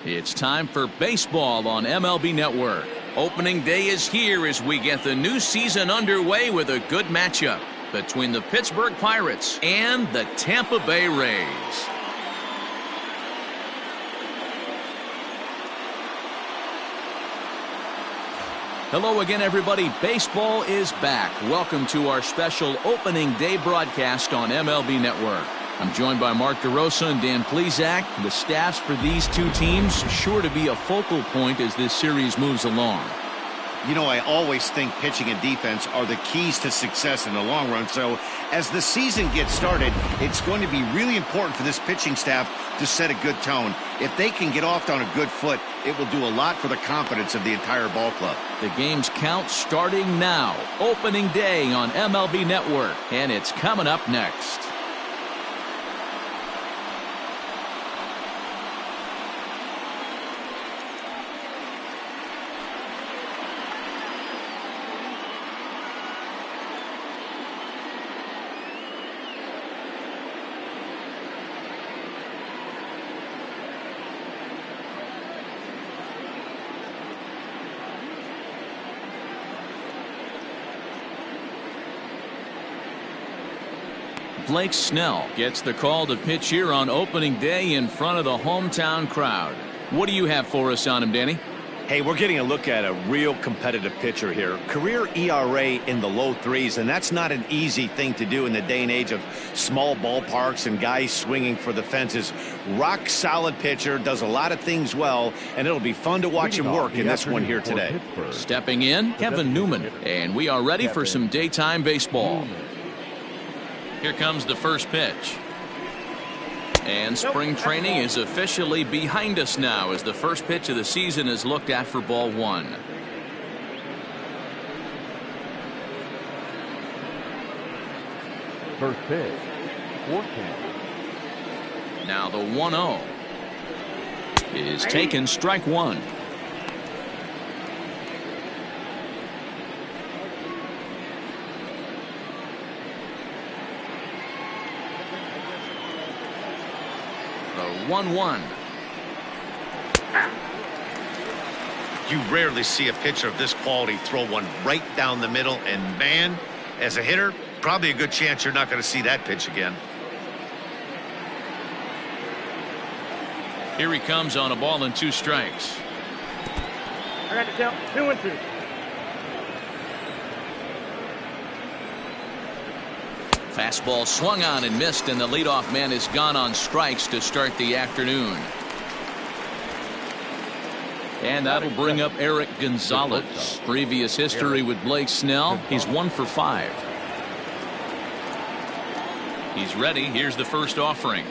It's time for baseball on MLB Network. Opening day is here as we get the new season underway with a good matchup between the Pittsburgh Pirates and the Tampa Bay Rays. Hello again, everybody. Baseball is back. Welcome to our special opening day broadcast on MLB Network. I'm joined by Mark DeRosa and Dan Plesac. The staffs for these two teams sure to be a focal point as this series moves along. You know, I always think pitching and defense are the keys to success in the long run. So as the season gets started, it's going to be really important for this pitching staff to set a good tone. If they can get off on a good foot, it will do a lot for the confidence of the entire ball club. The game's count starting now. Opening day on MLB Network, and it's coming up next. Blake Snell gets the call to pitch here on opening day in front of the hometown crowd. What do you have for us on him, Danny? Hey, we're getting a look at a real competitive pitcher here. Career ERA in the low threes, and that's not an easy thing to do in the day and age of small ballparks and guys swinging for the fences. Rock solid pitcher, does a lot of things well, and it'll be fun to watch him work in this one here today. Stepping in, Kevin Newman, and we are ready for some daytime baseball. Here comes the first pitch. And spring training is officially behind us now as the first pitch of the season is looked at for ball one. First pitch. 14. Now the 1-0 is taken, strike one. The 1-1. You rarely see a pitcher of this quality throw one right down the middle, and man, as a hitter, probably a good chance you're not going to see that pitch again. Here he comes on a ball and two strikes. I got to count 2-2. Fastball swung on and missed, and the leadoff man is gone on strikes to start the afternoon. And that'll bring up Eric Gonzalez. Previous history with Blake Snell, he's 1 for 5. He's ready. Here's the first offering.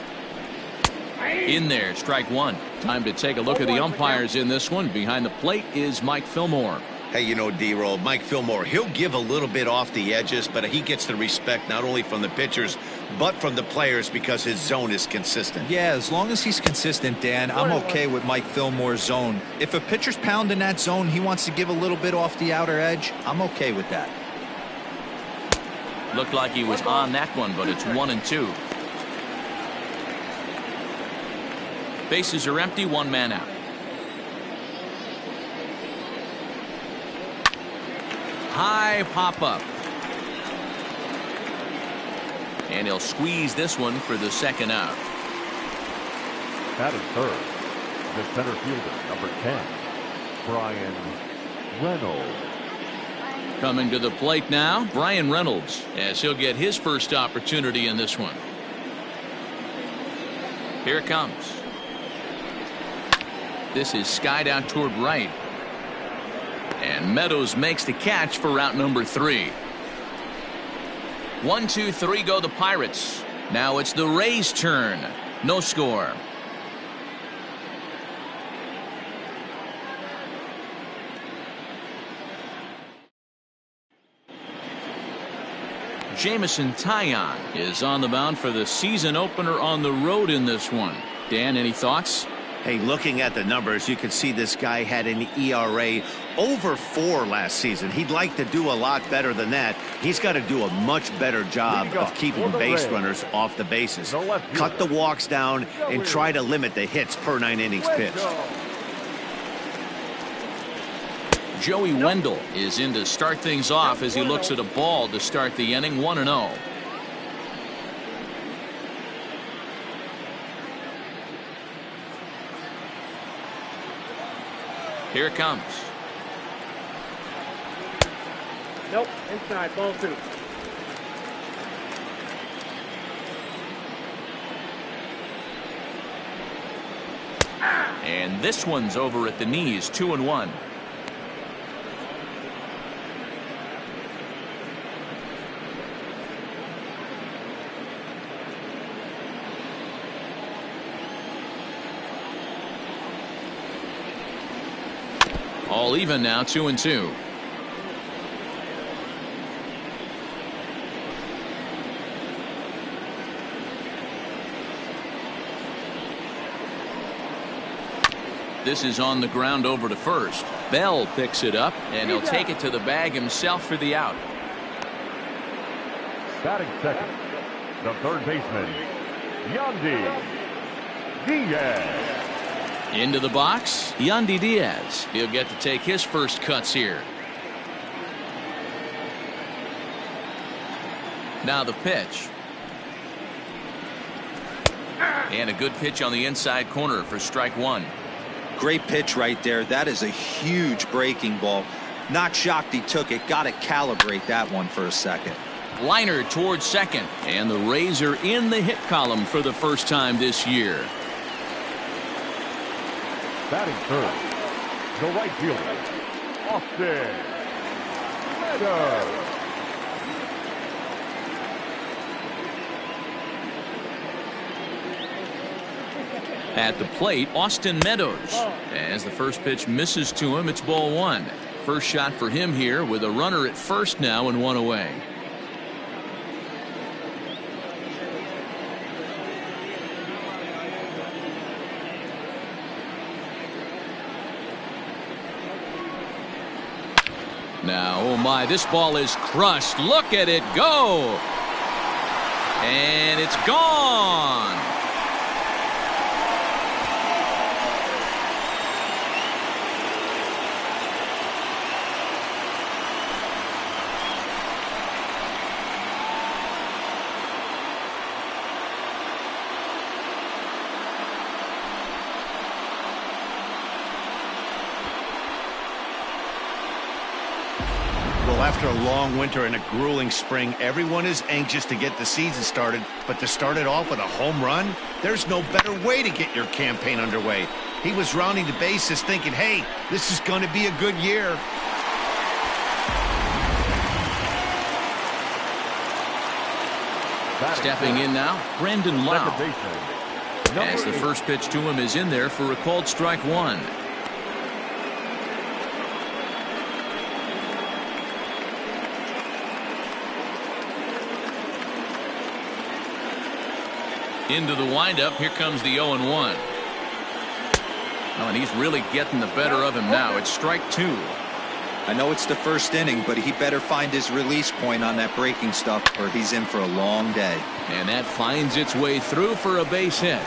In there, strike one. Time to take a look at the umpires in this one. Behind the plate is Mike Fillmore. Hey, you know, D-Roll, Mike Fillmore, he'll give a little bit off the edges, but he gets the respect not only from the pitchers, but from the players because his zone is consistent. Yeah, as long as he's consistent, Dan, I'm okay with Mike Fillmore's zone. If a pitcher's pounding that zone, he wants to give a little bit off the outer edge, I'm okay with that. Looked like he was on that one, but it's 1-2. Bases are empty, one man out. High pop-up. And he'll squeeze this one for the second out. Batting third, the center fielder, number 10, Brian Reynolds. Coming to the plate now, Brian Reynolds, as he'll get his first opportunity in this one. Here it comes. This is skied out toward right. And Meadows makes the catch for route number 3. 1, 2, 3 go the Pirates. Now it's the Rays' turn. No score. Jamison Taillon is on the mound for the season opener on the road in this one. Dan, any thoughts? Hey, looking at the numbers, you can see this guy had an ERA over 4 last season. He'd like to do a lot better than that. He's got to do a much better job of keeping base runners off the bases. Cut the walks down and try to limit the hits per 9 innings pitched. Joey Wendell is in to start things off as he looks at a ball to start the inning. 1-0. Here it comes. Nope, inside, ball 2. And this one's over at the knees. 2-1. All even now. 2-2. This is on the ground over to first. Bell picks it up, and he'll take it to the bag himself for the out. Batting second, the third baseman, Yandy Diaz. Into the box, Yandy Diaz. He'll get to take his first cuts here. Now the pitch. And a good pitch on the inside corner for strike 1. Great pitch right there. That is a huge breaking ball. Not shocked he took it. Got to calibrate that one for a second. Liner towards second, and the Rays are in the hit column for the first time this year. Batting third, the right fielder, Austin Meadows. At the plate, Austin Meadows. As the first pitch misses to him, it's ball 1. First shot for him here with a runner at first now and 1 away. Now, oh my, this ball is crushed. Look at it go. And it's gone. After a long winter and a grueling spring, everyone is anxious to get the season started, but to start it off with a home run, there's no better way to get your campaign underway. He was rounding the bases thinking, hey, this is going to be a good year. Stepping in now, Brandon Lau. As the first pitch to him is in there for a called strike 1. Into the windup. Here comes the 0-1. Oh, and he's really getting the better of him now. It's strike 2. I know it's the first inning, but he better find his release point on that breaking stuff or he's in for a long day. And that finds its way through for a base hit.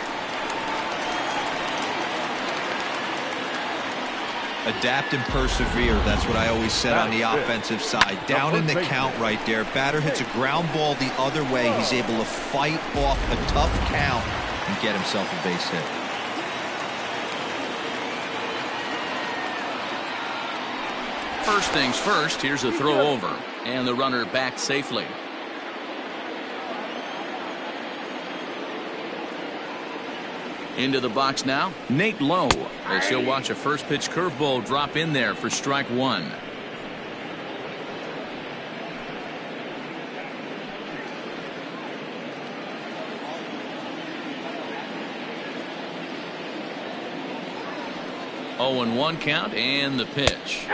Adapt and persevere. That's what I always said on the offensive side. Down in the count right there. Batter hits a ground ball the other way. He's able to fight off a tough count and get himself a base hit. First things first, here's a throw over. And the runner back safely. Into the box now, Nate Lowe, as he'll watch a first pitch curveball drop in there for strike 1. Oh, 0-1 count, and the pitch.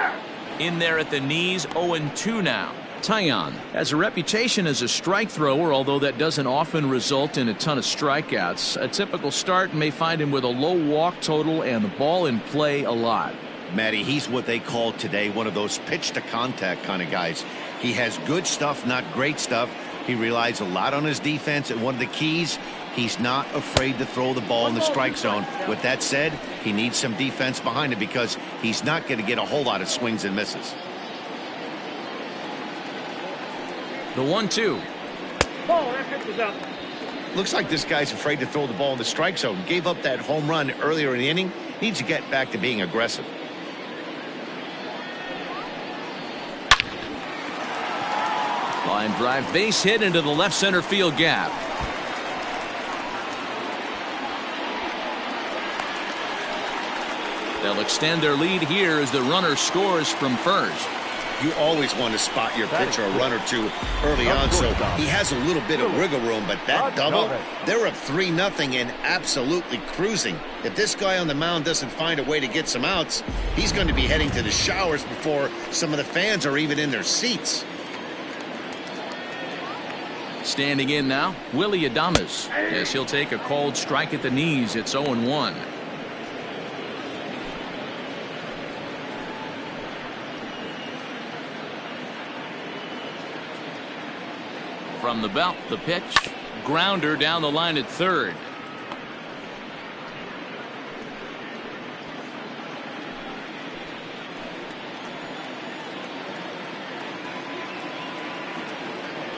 In there at the knees, 0-2 now. Taillon has a reputation as a strike thrower, although that doesn't often result in a ton of strikeouts. A typical start may find him with a low walk total and the ball in play a lot. Matty, he's what they call today one of those pitch to contact kind of guys. He has good stuff, not great stuff, He relies a lot on his defense, and one of the keys, he's not afraid to throw the ball in the strike zone. With that said, he needs some defense behind him because he's not going to get a whole lot of swings and misses. The 1-2. Ball, that pitch is up. Looks like this guy's afraid to throw the ball in the strike zone. Gave up that home run earlier in the inning. Needs to get back to being aggressive. Line drive, base hit into the left center field gap. They'll extend their lead here as the runner scores from first. You always want to spot your pitcher a run or two early on, so he has a little bit of wiggle room, but that double, they're up 3-0 and absolutely cruising. If this guy on the mound doesn't find a way to get some outs, he's going to be heading to the showers before some of the fans are even in their seats. Standing in now, Willie Adames. Yes, he'll take a cold strike at the knees. It's 0-1. From the belt, the pitch. Grounder down the line at third.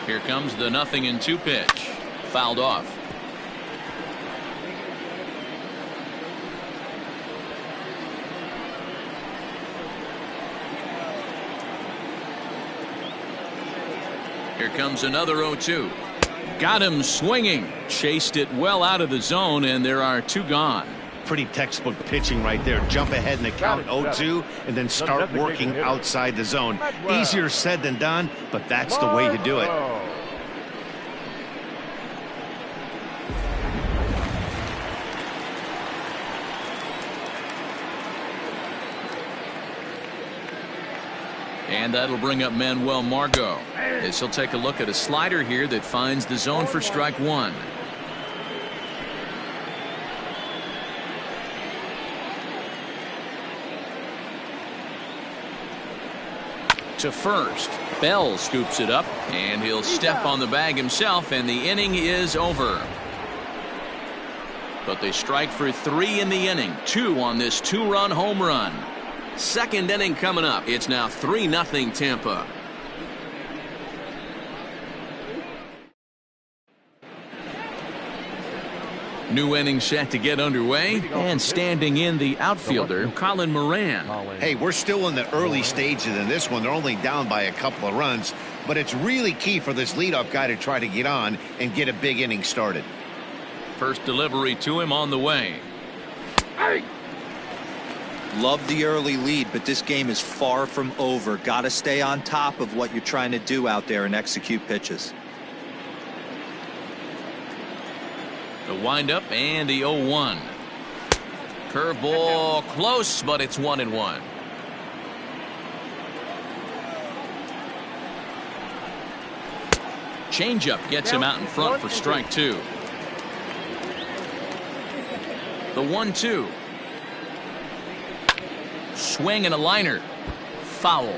Here comes the 0-2 pitch. Fouled off. Here comes another 0-2. Got him swinging. Chased it well out of the zone, and there are 2 gone. Pretty textbook pitching right there. Jump ahead in the count 0-2 and then start working outside the zone. Easier said than done, but that's the way to do it. And that'll bring up Manuel Margot, as he'll take a look at a slider here that finds the zone for strike 1. To first. Bell scoops it up, and he'll step on the bag himself, and the inning is over. But they strike for 3 in the inning, 2 on this 2-run home run. Second inning coming up. It's now 3-0 Tampa. New inning set to get underway, and standing in the outfielder, Colin Moran. Hey, we're still in the early stages in this one. They're only down by a couple of runs, but it's really key for this leadoff guy to try to get on and get a big inning started. First delivery to him on the way. Love the early lead, but this game is far from over. Got to stay on top of what you're trying to do out there and execute pitches. The windup and the 0-1. Curveball close, but it's 1-1. Changeup gets him out in front for strike 2. The 1-2. Swing and a liner. Foul.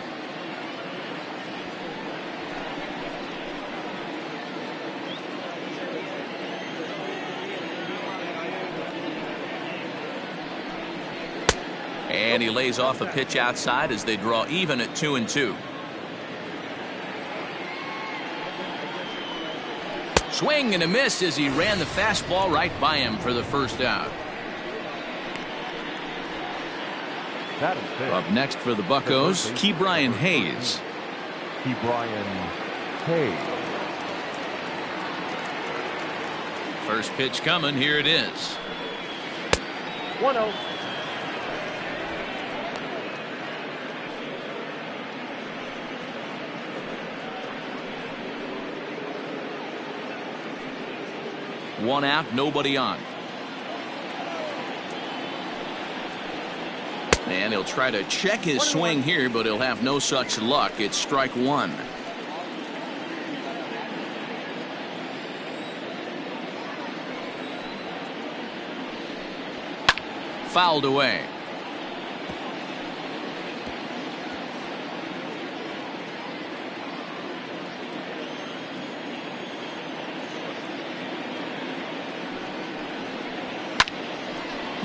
And he lays off a pitch outside as they draw even at 2-2. Swing and a miss as he ran the fastball right by him for the first out. Up next for the Buccos, Ke'Bryan Hayes. Ke'Bryan Hayes. First pitch coming. Here it is. 1-0. One out, nobody on. And he'll try to check his swing here, but he'll have no such luck. It's strike 1. Fouled away.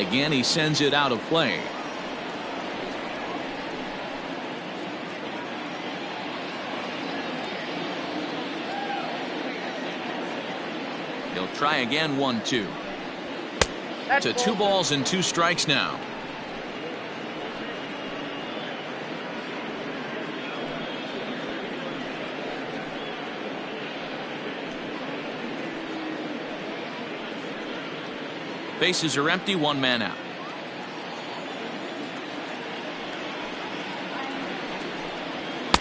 Again, he sends it out of play. He'll try again, 1-2. To 2 balls and 2 strikes now. Bases are empty, 1 man out.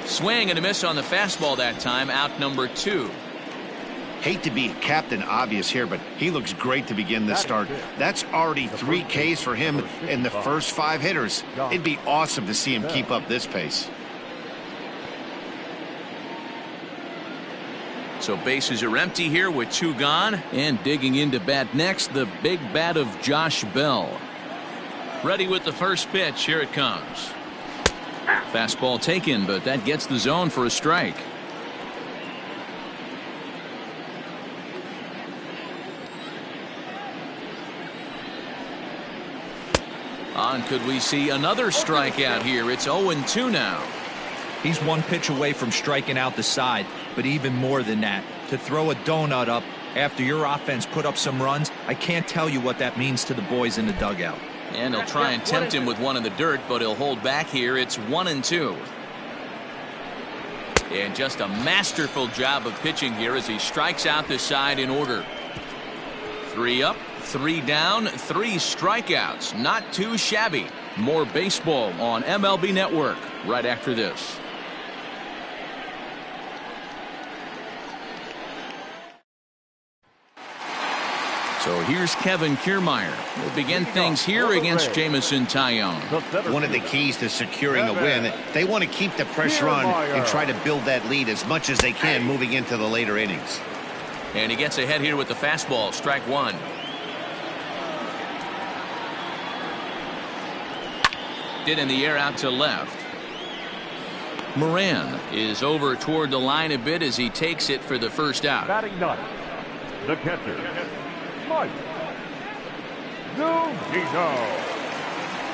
Swing and a miss on the fastball that time, out number 2. Hate to be Captain Obvious here, but he looks great to begin this start. That's already 3 Ks for him in the first 5 hitters. It'd be awesome to see him keep up this pace. So bases are empty here with 2 gone, and digging into bat next, the big bat of Josh Bell. Ready with the first pitch. Here it comes. Fastball taken, but that gets the zone for a strike. On, could we see another strikeout here? It's 0-2 now. He's 1 pitch away from striking out the side, but even more than that, to throw a donut up after your offense put up some runs, I can't tell you what that means to the boys in the dugout. And he'll try and tempt him with one in the dirt, but he'll hold back here. It's 1-2. And just a masterful job of pitching here as he strikes out the side in order. 3 up, 3 down, 3 strikeouts. Not too shabby. More baseball on MLB Network right after this. So here's Kevin Kiermaier. We'll begin things here against Jamison Tyone. One of the keys to securing a win, they want to keep the pressure on and try to build that lead as much as they can moving into the later innings. And he gets ahead here with the fastball. Strike 1. Did in the air out to left. Moran is over toward the line a bit as he takes it for the first out. Batting ninth, the catcher, Mike Zunino.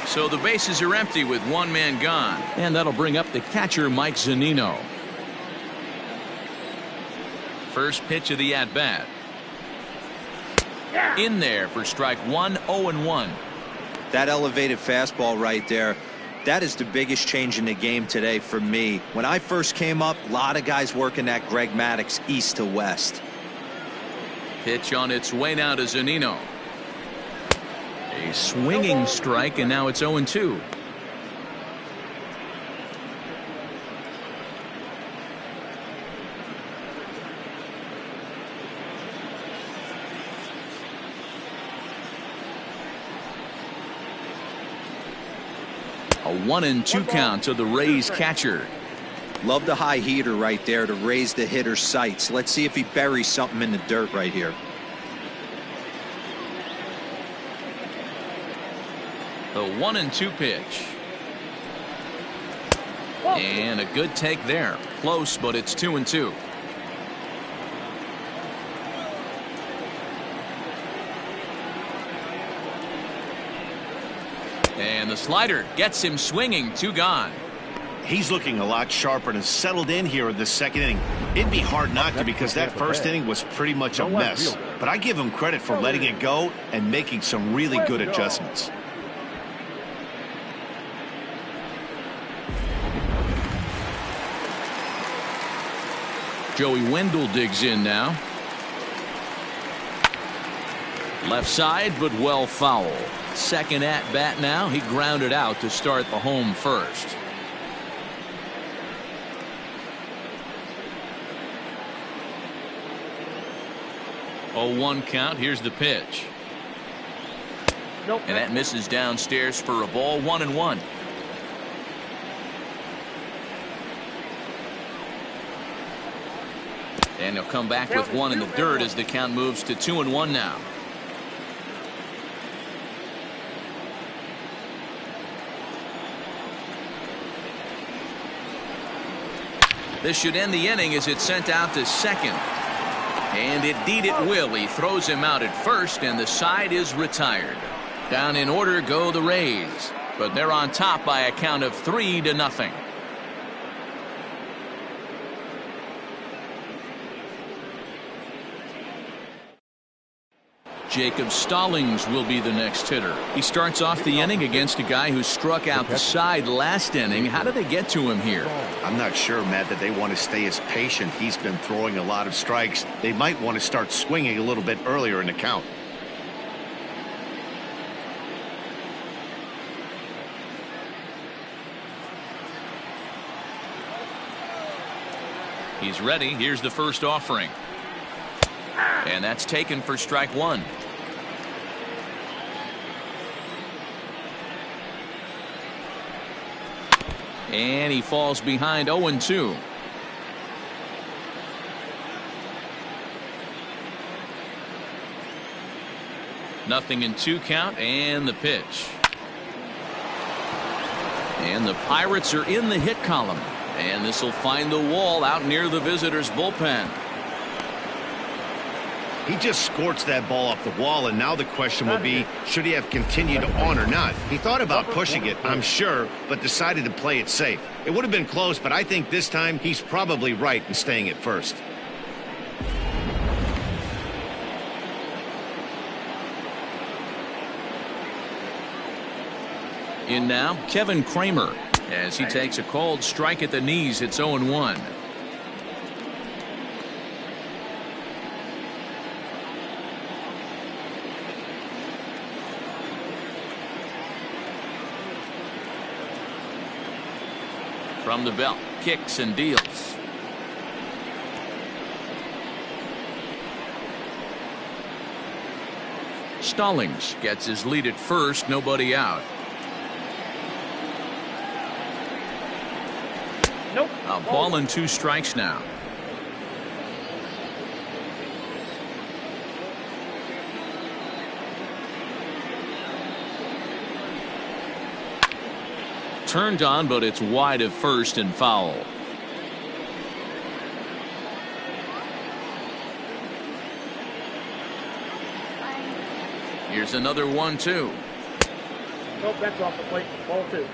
So the bases are empty with 1 man gone, and that'll bring up the catcher Mike Zunino. First pitch of the at-bat. In there for strike 1, 0-1. That elevated fastball right there, that is the biggest change in the game today for me. When I first came up, a lot of guys working that Greg Maddux east to west. Pitch on its way now to Zunino. A swinging strike, and now it's 0-2. A 1-2 count to the Rays catcher. Love the high heater right there to raise the hitter's sights. Let's see if he buries something in the dirt right here. The 1-2 pitch. And a good take there. Close, but it's 2-2. And the slider gets him swinging. 2 gone. He's looking a lot sharper and has settled in here in the second inning. It'd be hard not to because that first inning was pretty much a mess. But I give him credit for letting it go and making some really good adjustments. Joey Wendell digs in now. Left side, but well foul. Second at bat now. He grounded out to start the home first. Oh, 1 count. Here's the pitch. And that misses downstairs for a ball. 1-1. And he'll come back with 1 in the dirt as the count moves to 2-1 now. This should end the inning as it's sent out to second. And indeed it will. He throws him out at first, and the side is retired. Down in order go the Rays, but they're on top by a count of 3-0. Jacob Stallings will be the next hitter. He starts off the inning against a guy who struck out the side last inning. How did they get to him here? I'm not sure, Matt, that they want to stay as patient. He's been throwing a lot of strikes. They might want to start swinging a little bit earlier in the count. He's ready. Here's the first offering. And that's taken for strike one. And he falls behind 0-2. Nothing in 2 count, and the pitch. And the Pirates are in the hit column. And this will find the wall out near the visitors' bullpen. He just scorched that ball off the wall, and now the question will be, should he have continued on or not? He thought about pushing it, I'm sure, but decided to play it safe. It would have been close, but I think this time he's probably right in staying at first. In now, Kevin Kramer, as he takes a called strike at the knees. It's 0-1. From the belt, kicks and deals. Stallings gets his lead at first, nobody out. Nope. A ball and 2 strikes now. Turned on, but it's wide of first and foul. Here's another 1-2. Nope, that's off the plate. Ball 2.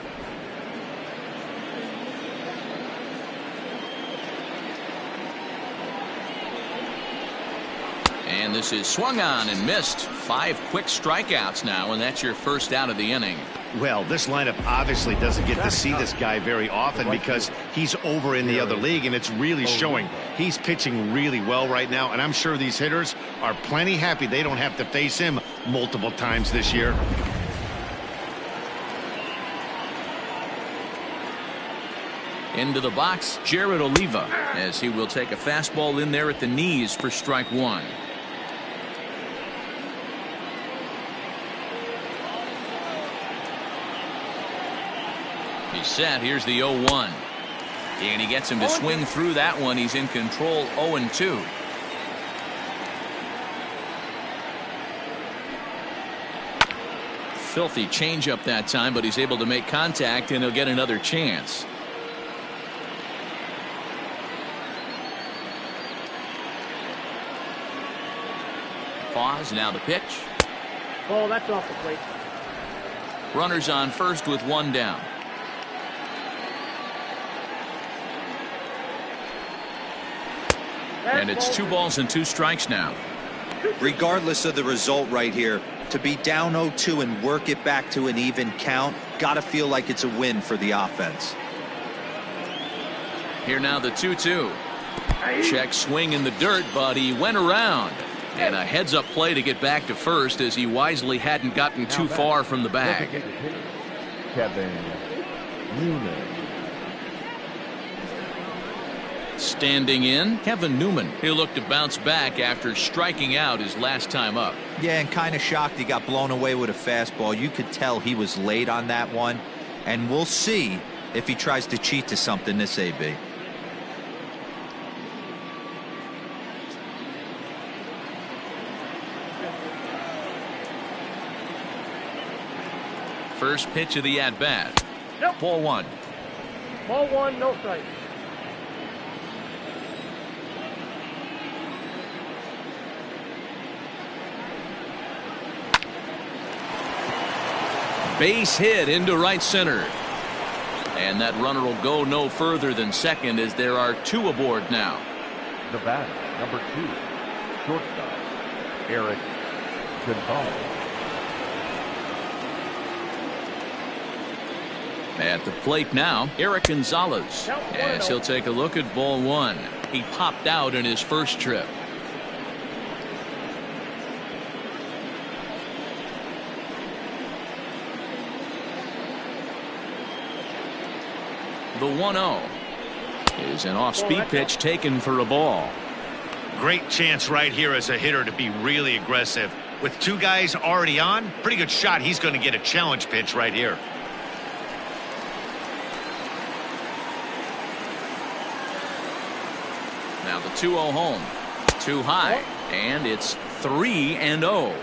And this is swung on and missed. 5 quick strikeouts now, and that's your first out of the inning. Well, this lineup obviously doesn't get to see this guy very often because he's over in the other league, and it's really showing. He's pitching really well right now, and I'm sure these hitters are plenty happy they don't have to face him multiple times this year. Into the box, Jared Oliva, as he will take a fastball in there at the knees for strike 1. He's set. Here's the 0-1. And he gets him to swing through that one. He's in control. 0-2. Filthy changeup that time, but he's able to make contact, and he'll get another chance. Pause. Now the pitch. Ball, that's off the plate. Runners on first with 1 down. And it's 2 balls and 2 strikes now. Regardless of the result right here, to be down 0-2 and work it back to an even count, gotta feel like it's a win for the offense. Here now the 2-2. Check swing in the dirt, but he went around. And a heads-up play to get back to first, as he wisely hadn't gotten too far from the bag. Kevin Newman. Standing in, Kevin Newman. He'll look to bounce back after striking out his last time up. Yeah, and kind of shocked he got blown away with a fastball. You could tell he was late on that one. And we'll see if he tries to cheat to something this AB. First pitch of the at-bat. Yep. Ball 1. Ball 1, no strike. Base hit into right center. And that runner will go no further than second as there are 2 aboard now. The batter, number 2, shortstop, Eric Gonzalez. At the plate now, Eric Gonzalez, as he'll take a look at ball 1. He popped out in his first trip. The 1-0 is an off-speed pitch taken for a ball. Great chance right here as a hitter to be really aggressive. With 2 guys already on, pretty good shot. He's going to get a challenge pitch right here. Now the 2-0 home. Too high, and it's 3-0.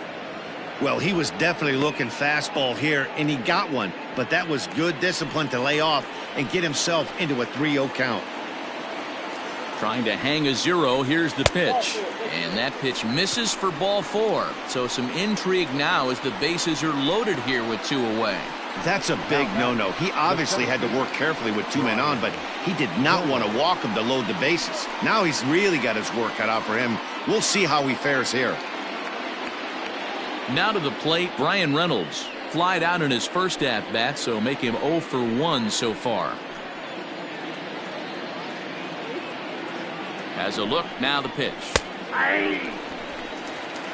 Well, he was definitely looking fastball here, and he got one. But that was good discipline to lay off and get himself into a 3-0 count. Trying to hang a 0. Here's the pitch. And that pitch misses for ball 4. So some intrigue now as the bases are loaded here with 2 away. That's a big no-no. He obviously had to work carefully with 2 men on, but he did not want to walk him to load the bases. Now he's really got his work cut out for him. We'll see how he fares here. Now to the plate, Brian Reynolds. Flied out in his first at-bat, so make him 0 for 1 so far. Has a look, now the pitch.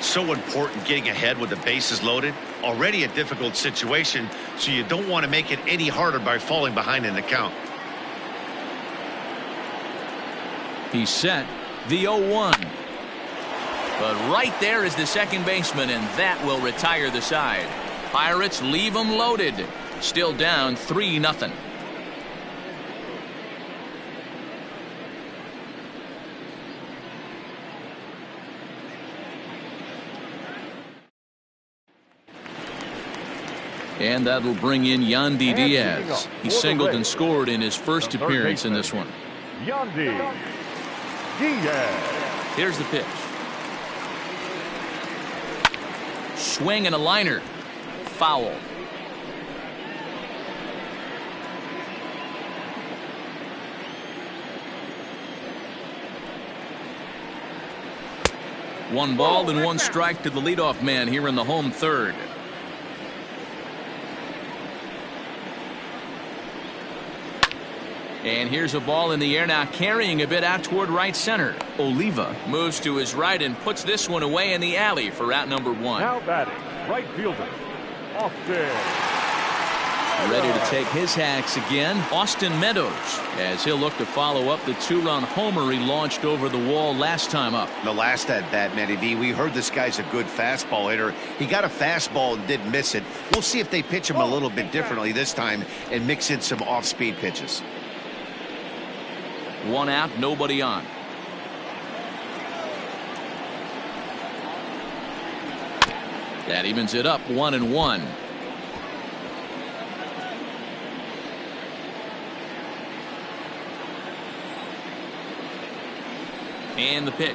So important getting ahead with the bases loaded. Already a difficult situation, so you don't want to make it any harder by falling behind in the count. He's set. The 0-1. But right there is the second baseman, and that will retire the side. Pirates leave them loaded. Still down 3-0. And that'll bring in Yandy Diaz. He singled and scored in his first appearance in this one. Yandy Diaz. Here's the pitch. Swing and a liner. Foul. One ball and 1 strike to the leadoff man here in the home third. And here's a ball in the air now, carrying a bit out toward right center. Oliva moves to his right and puts this one away in the alley for out number 1. Now batting, right fielder, Austin. Ready to take his hacks again, Austin Meadows, as he'll look to follow up the 2-run homer he launched over the wall last time up. The last at bat, Matty V, we heard this guy's a good fastball hitter. He got a fastball and didn't miss it. We'll see if they pitch him a little bit differently this time and mix in some off-speed pitches. 1 out, nobody on. That evens it up 1-1. And the pitch.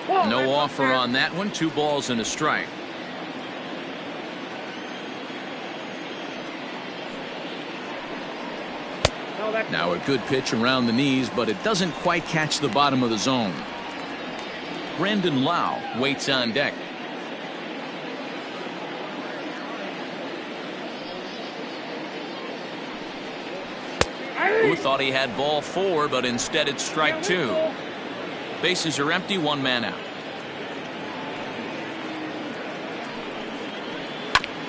No offer on that one. 2 balls and a strike. Now a good pitch around the knees, but it doesn't quite catch the bottom of the zone. Brandon Lau waits on deck. Who thought he had ball 4, but instead it's strike 2. Bases are empty, 1 man out.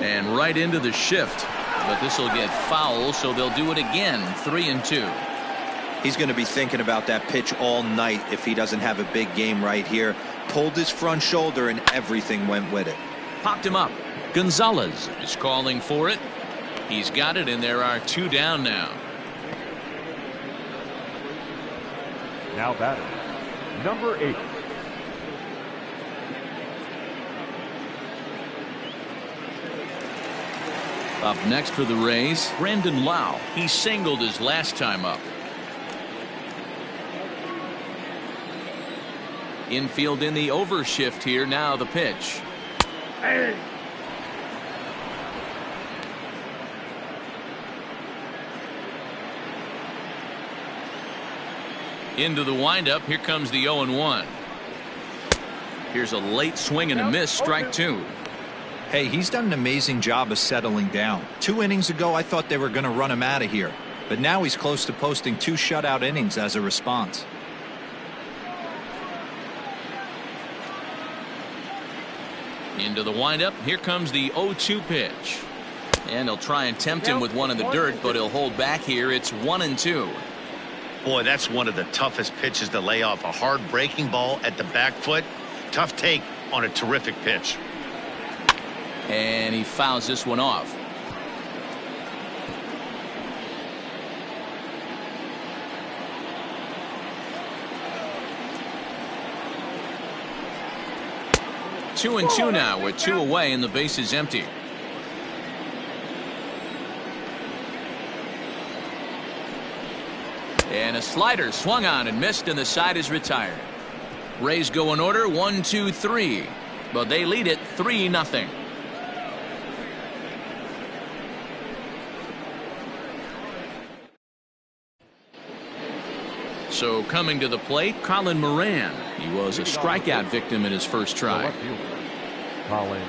And right into the shift. But this will get foul, so they'll do it again. 3-2. He's going to be thinking about that pitch all night if he doesn't have a big game right here. Pulled his front shoulder and everything went with it. Popped him up. Gonzalez is calling for it. He's got it, and there are 2 down now. Now batting, number 8. Up next for the Rays, Brandon Lau. He singled his last time up. Infield in the overshift here. Now the pitch. Into the windup. Here comes the 0-1. Here's a late swing and a miss. Strike two. Hey, he's done an amazing job of settling down. 2 innings ago, I thought they were going to run him out of here. But now he's close to posting 2 shutout innings as a response. Into the windup. Here comes the 0-2 pitch. And he'll try and tempt him with one in the dirt, but he'll hold back here. It's 1-2. Boy, that's one of the toughest pitches to lay off. A hard breaking ball at the back foot. Tough take on a terrific pitch. And he fouls this one off. Two and two now with 2 away and the base is empty. And a slider swung on and missed, and the side is retired. Rays go in order 1, 2, 3, but they lead it 3-0. So coming to the plate, Colin Moran. He was a strikeout victim in his first try. Colin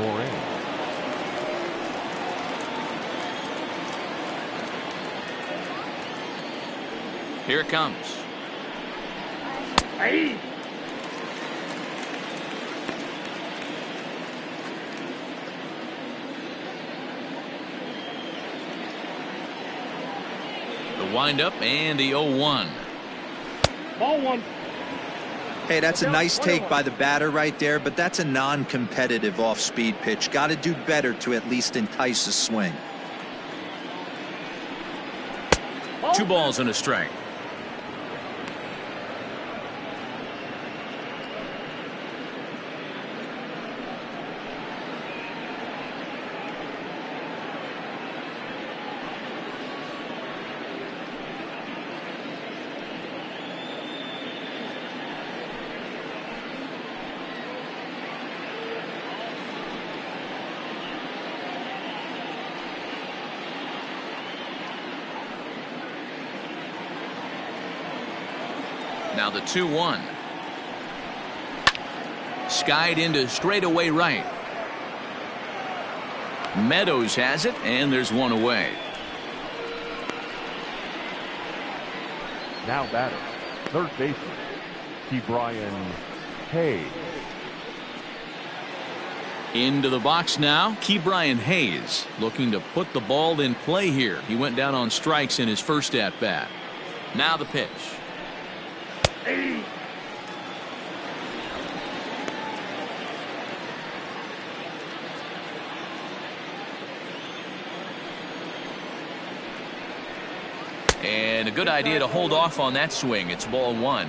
Moran. Here it comes. Hey. The windup and the 0-1. Ball one. Hey, that's a nice take by the batter right there, but that's a non-competitive off-speed pitch. Got to do better to at least entice a swing. 2 balls and a strike. Now the 2-1. Skied into straightaway right. Meadows has it, and there's one away. Now batter, third baseman, Ke'Bryan Hayes. Into the box now, Ke'Bryan Hayes looking to put the ball in play here. He went down on strikes in his first at-bat. Now the pitch. And a good idea to hold off on that swing. It's ball one.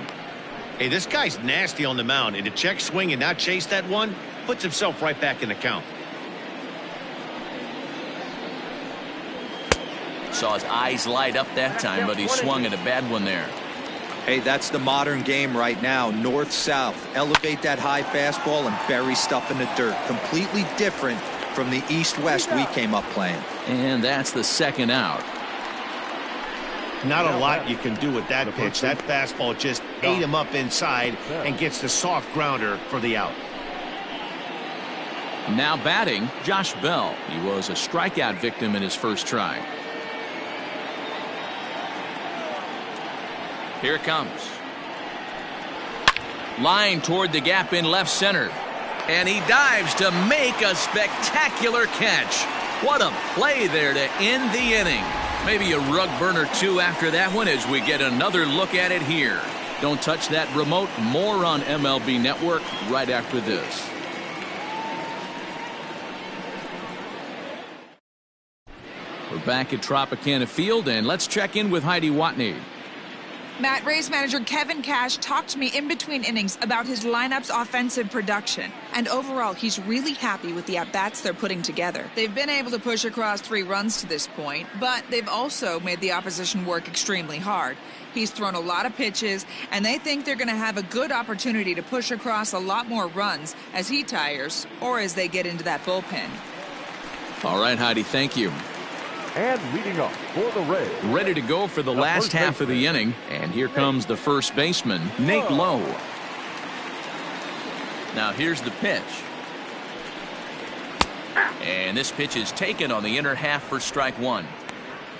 Hey, this guy's nasty on the mound, and to check swing and not chase that one puts himself right back in the count. Saw his eyes light up that time, but he swung at a bad one there. Hey, that's the modern game right now. North-south. Elevate that high fastball and bury stuff in the dirt. Completely different from the east-west we came up playing. And that's the second out. Not a lot you can do with that pitch. That fastball just ate him up inside and gets the soft grounder for the out. Now batting, Josh Bell. He was a strikeout victim in his first try. Here it comes. Line toward the gap in left center. And he dives to make a spectacular catch. What a play there to end the inning. Maybe a rug burner too after that one as we get another look at it here. Don't touch that remote. More on MLB Network right after this. We're back at Troptcana Field, and let's check in with Heidi Watney. Matt, Rays manager Kevin Cash talked to me in between innings about his lineup's offensive production. And overall, he's really happy with the at-bats they're putting together. They've been able to push across 3 runs to this point, but they've also made the opposition work extremely hard. He's thrown a lot of pitches, and they think they're going to have a good opportunity to push across a lot more runs as he tires or as they get into that bullpen. All right, Heidi, thank you. And leading up for the Rays. Ready to go for the last half of the inning. And here comes the first baseman, Nate Lowe. Now here's the pitch. And this pitch is taken on the inner half for strike one.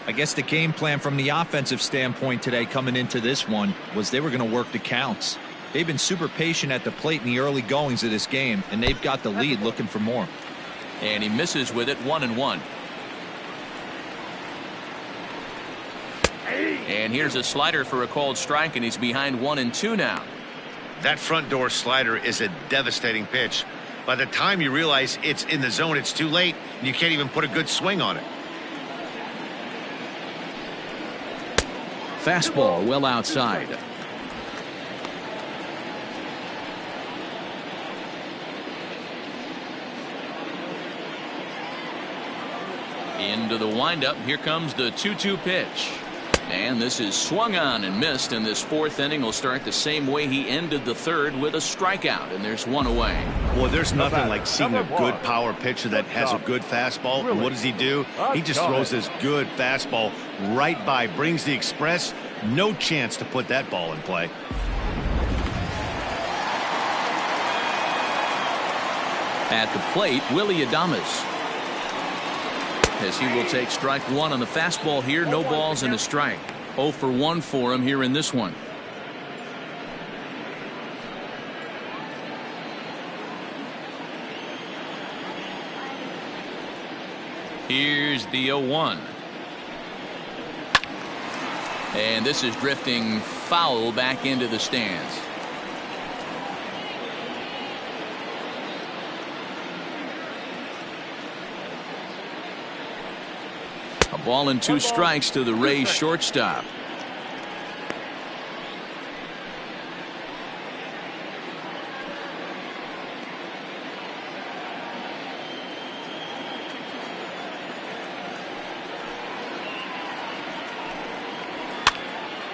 I guess the game plan from the offensive standpoint today coming into this one was they were going to work the counts. They've been super patient at the plate in the early goings of this game, and they've got the lead looking for more. And he misses with it, 1-1. And here's a slider for a called strike, and he's behind 1-2 now. That front door slider is a devastating pitch. By the time you realize it's in the zone, it's too late, and you can't even put a good swing on it. Fastball well outside. Into the windup. Here comes the 2-2 pitch. And this is swung on and missed, and this fourth inning will start the same way he ended the third, with a strikeout, and there's one away. Well, there's nothing like seeing a good power pitcher that has a good fastball. And what does he do? He just throws this good fastball right by, brings the express. No chance to put that ball in play. At the plate, Willie Adames, as he will take strike one on the fastball here. No balls and a strike. 0 for 1 for him here in this one. Here's the 0-1. And this is drifting foul back into the stands. A ball and 2 strikes to the Rays shortstop.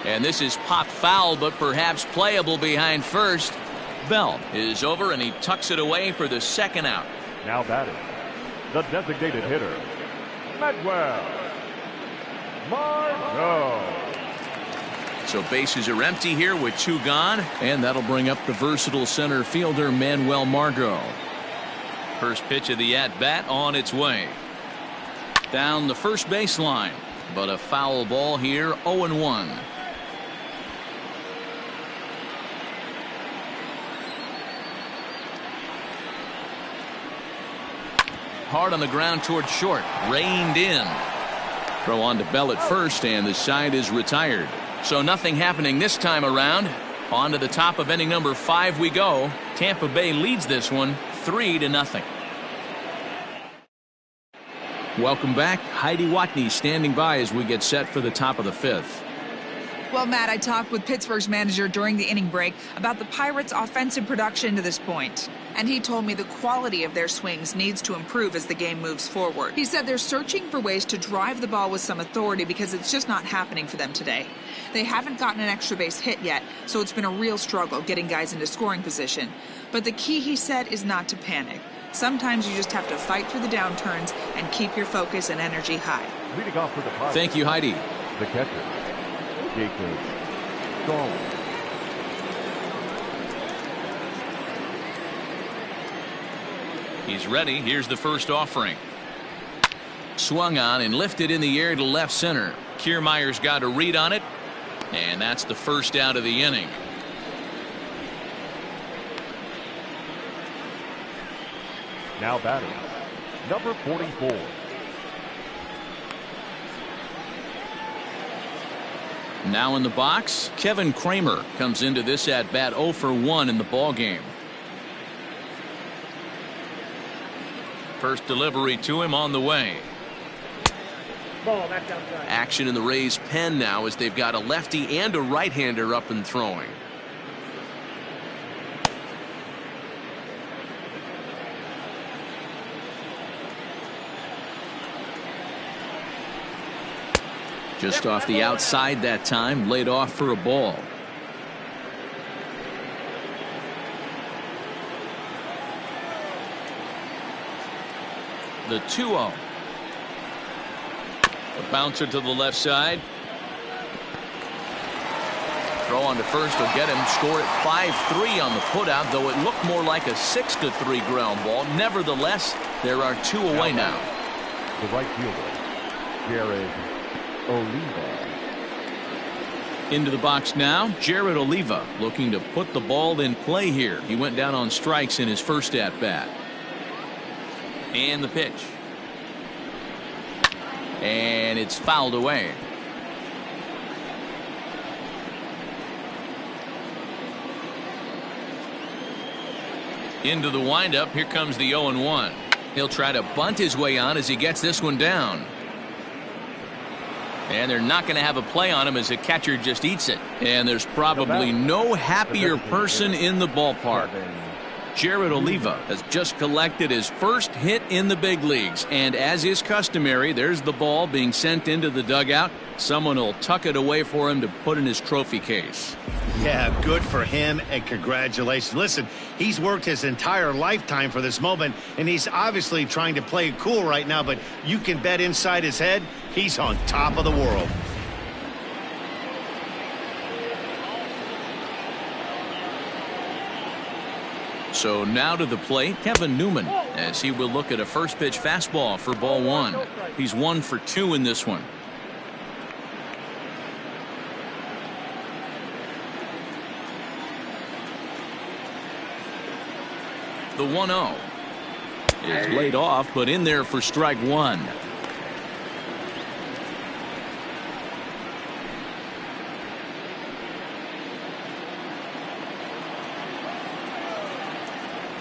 And this is popped foul, but perhaps playable behind first. Bell is over, and he tucks it away for the second out. Now batting, the designated hitter, Medwell Margot. So bases are empty here with 2 gone, and that'll bring up the versatile center fielder Manuel Margot. First pitch of the at-bat on its way. Down the first baseline, but a foul ball here, 0-1. Hard on the ground toward short, reined in. Throw on to Bell at first, and the side is retired. So nothing happening this time around. On to the top of inning number 5 we go. Tampa Bay leads this one 3-0. Welcome back. Heidi Watney standing by as we get set for the top of the 5th. Well, Matt, I talked with Pittsburgh's manager during the inning break about the Pirates' offensive production to this point. And he told me the quality of their swings needs to improve as the game moves forward. He said they're searching for ways to drive the ball with some authority because it's just not happening for them today. They haven't gotten an extra base hit yet, so it's been a real struggle getting guys into scoring position. But the key, he said, is not to panic. Sometimes you just have to fight through the downturns and keep your focus and energy high. Leading off for the Pirates, thank you, Heidi. the catcher, Jacob Stone. He's ready. Here's the first offering. Swung on and lifted in the air to left center. Kiermaier's got a read on it, and that's the first out of the inning. Now batting, number 44. Now in the box, Kevin Kramer comes into this at bat 0 for 1 in the ball game. First delivery to him on the way. Action in the Rays' pen now as they've got a lefty and a right-hander up and throwing. Just off the outside that time, laid off for a ball. The 2-0. A bouncer to the left side. Throw on to first will get him. Score at 5-3 on the putout, though it looked more like a 6-3 ground ball. Nevertheless, there are 2 away now. The right fielder, Jared Oliva. Into the box now, Jared Oliva looking to put the ball in play here. He went down on strikes in his first at bat. And the pitch. And it's fouled away. Into the windup. Here comes the 0-1. He'll try to bunt his way on as he gets this one down. And they're not going to have a play on him as the catcher just eats it. And there's probably no happier person in the ballpark. Jared Oliva has just collected his first hit in the big leagues. And as is customary, there's the ball being sent into the dugout. Someone will tuck it away for him to put in his trophy case. Yeah, good for him, and congratulations. Listen, he's worked his entire lifetime for this moment, and he's obviously trying to play it cool right now, but you can bet inside his head, he's on top of the world. So now to the plate, Kevin Newman, as he will look at a first pitch fastball for ball 1. He's 1 for 2 in this one. The 1-0 is laid off, but in there for strike 1.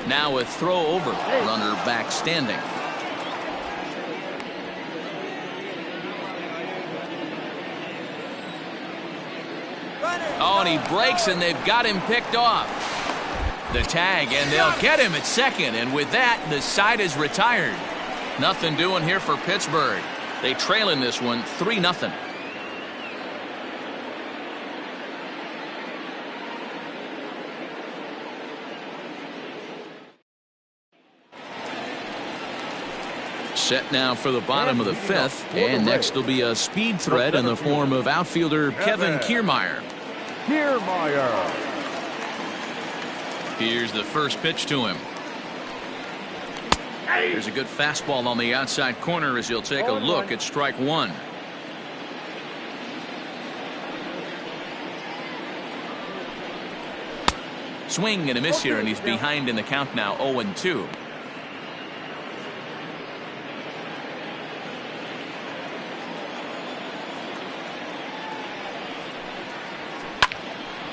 Now a throw over, runner back standing. Oh, and he breaks, and they've got him picked off. The tag, and they'll get him at second, and with that, the side is retired. Nothing doing here for Pittsburgh. They trail in this one 3-0. Set now for the bottom of the 5th, and next will be a speed threat in the form of outfielder Kevin Kiermaier. Here's the first pitch to him. There's a good fastball on the outside corner as he'll take a look at strike 1. Swing and a miss here, and he's behind in the count now, 0-2.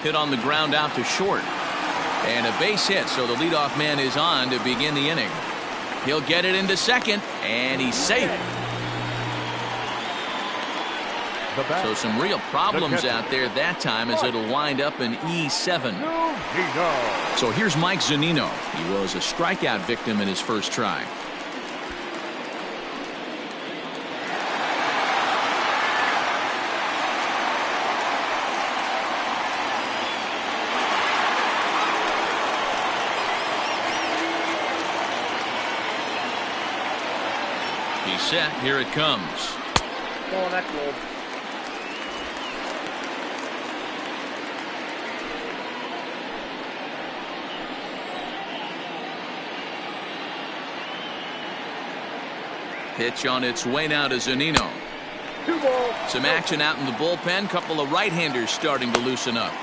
Hit on the ground out to short. And a base hit, so the leadoff man is on to begin the inning. He'll get it into second, and he's safe. So some real problems out there that time as it'll wind up in E7. So here's Mike Zunino. He was a strikeout victim in his first try. Set. Here it comes. Oh, that's good. Pitch on its way now to Zunino. Some action out in the bullpen. Couple of right-handers starting to loosen up.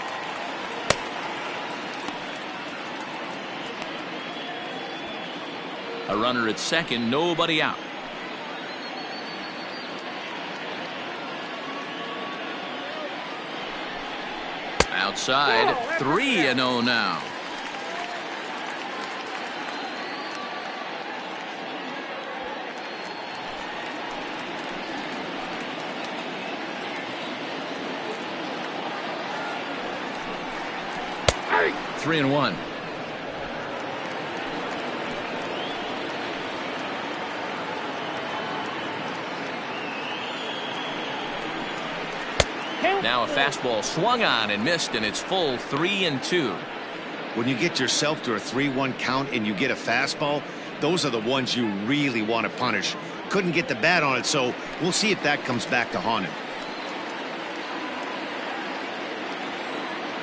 A runner at second, nobody out. Outside, 3-0 now. Hey. 3-1. Now a fastball swung on and missed, and it's full 3-2. When you get yourself to a 3-1 count and you get a fastball, those are the ones you really want to punish. couldn't get the bat on it, so we'll see if that comes back to haunt him.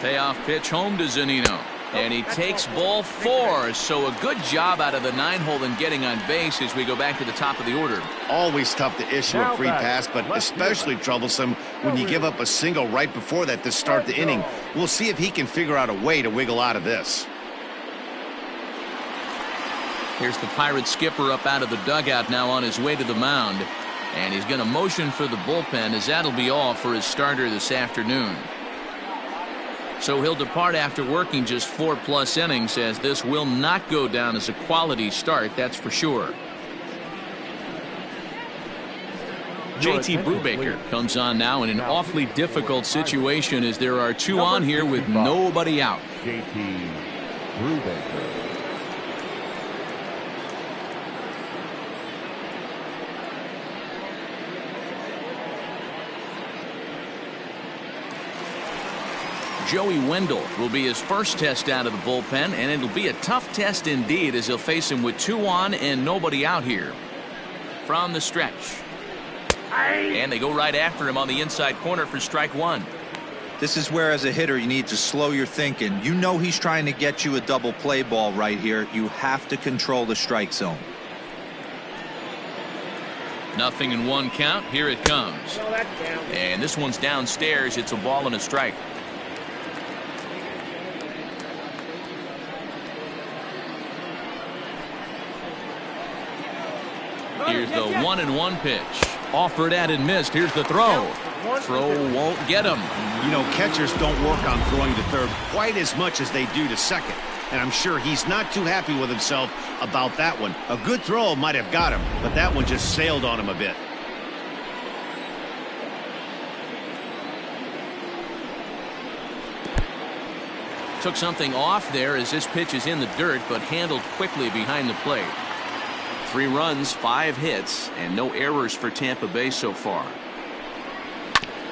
Payoff pitch home to Zunino. And he takes ball 4, so a good job out of the 9-hole in getting on base as we go back to the top of the order. Always tough to issue a free pass, but especially troublesome when you give up a single right before that to start the inning. We'll see if he can figure out a way to wiggle out of this. Here's the Pirates skipper up out of the dugout now on his way to the mound. And he's going to motion for the bullpen, as that'll be all for his starter this afternoon. So he'll depart after working just 4+ innings, as this will not go down as a quality start, that's for sure. JT Brubaker comes on now in an awfully difficult situation, as there are 2 on here with nobody out. JT Brubaker. Joey Wendell will be his first test out of the bullpen, and it'll be a tough test indeed, as he'll face him with 2 on and nobody out here. From the stretch. And they go right after him on the inside corner for strike 1. This is where, as a hitter, you need to slow your thinking. You know he's trying to get you a double play ball right here. You have to control the strike zone. 0-1 count. Here it comes. And this one's downstairs. It's a ball and a strike. Here's the 1-1 pitch. Offered at and missed. Here's the throw. Throw won't get him. You know, catchers don't work on throwing to third quite as much as they do to second. And I'm sure he's not too happy with himself about that one. A good throw might have got him, but that one just sailed on him a bit. Took something off there as this pitch is in the dirt, but handled quickly behind the plate. 3 runs, 5 hits, and no errors for Tampa Bay so far.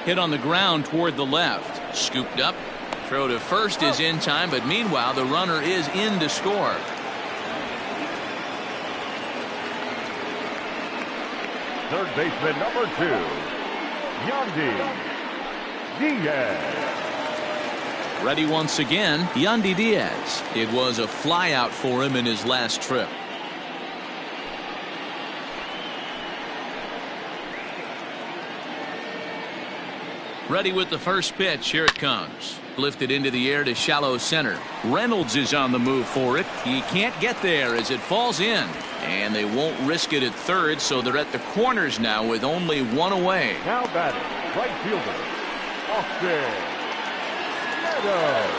Hit on the ground toward the left. Scooped up. Throw to first is in time, but meanwhile the runner is in to score. Third baseman number 2, Yandy Diaz. Ready once again, Yandy Diaz. It was a flyout for him in his last trip. Ready with the first pitch. Here it comes. Lifted into the air to shallow center. Reynolds is on the move for it. He can't get there as it falls in. And they won't risk it at third, so they're at the corners now with only 1 away. Now batting, right fielder, Austin Meadows.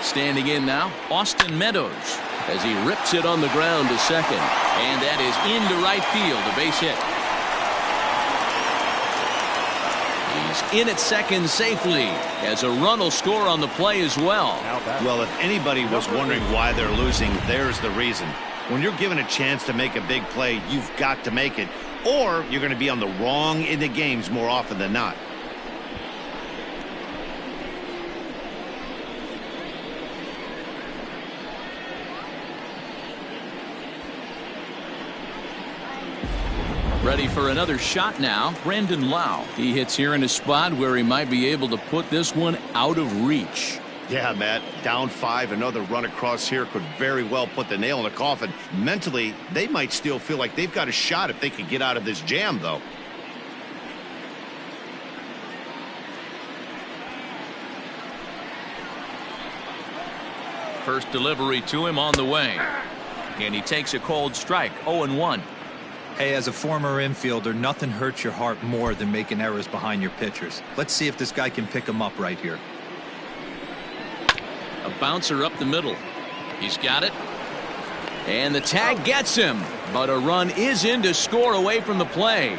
Standing in now, Austin Meadows, as he rips it on the ground to second. And that is into right field, a base hit. He's in at second safely, as a run will score on the play as well. Well, if anybody was wondering why they're losing, there's the reason. When you're given a chance to make a big play, you've got to make it, or you're going to be on the wrong end of games more often than not. Ready for another shot now, Brandon Lau. He hits here in a spot where he might be able to put this one out of reach. Yeah, Matt, down 5, another run across here could very well put the nail in the coffin. Mentally, they might still feel like they've got a shot if they could get out of this jam, though. First delivery to him on the way. And he takes a cold strike, 0-1. Hey, as a former infielder, nothing hurts your heart more than making errors behind your pitchers. Let's see if this guy can pick them up right here. A bouncer up the middle. He's got it. And the tag gets him. But a run is in to score away from the play.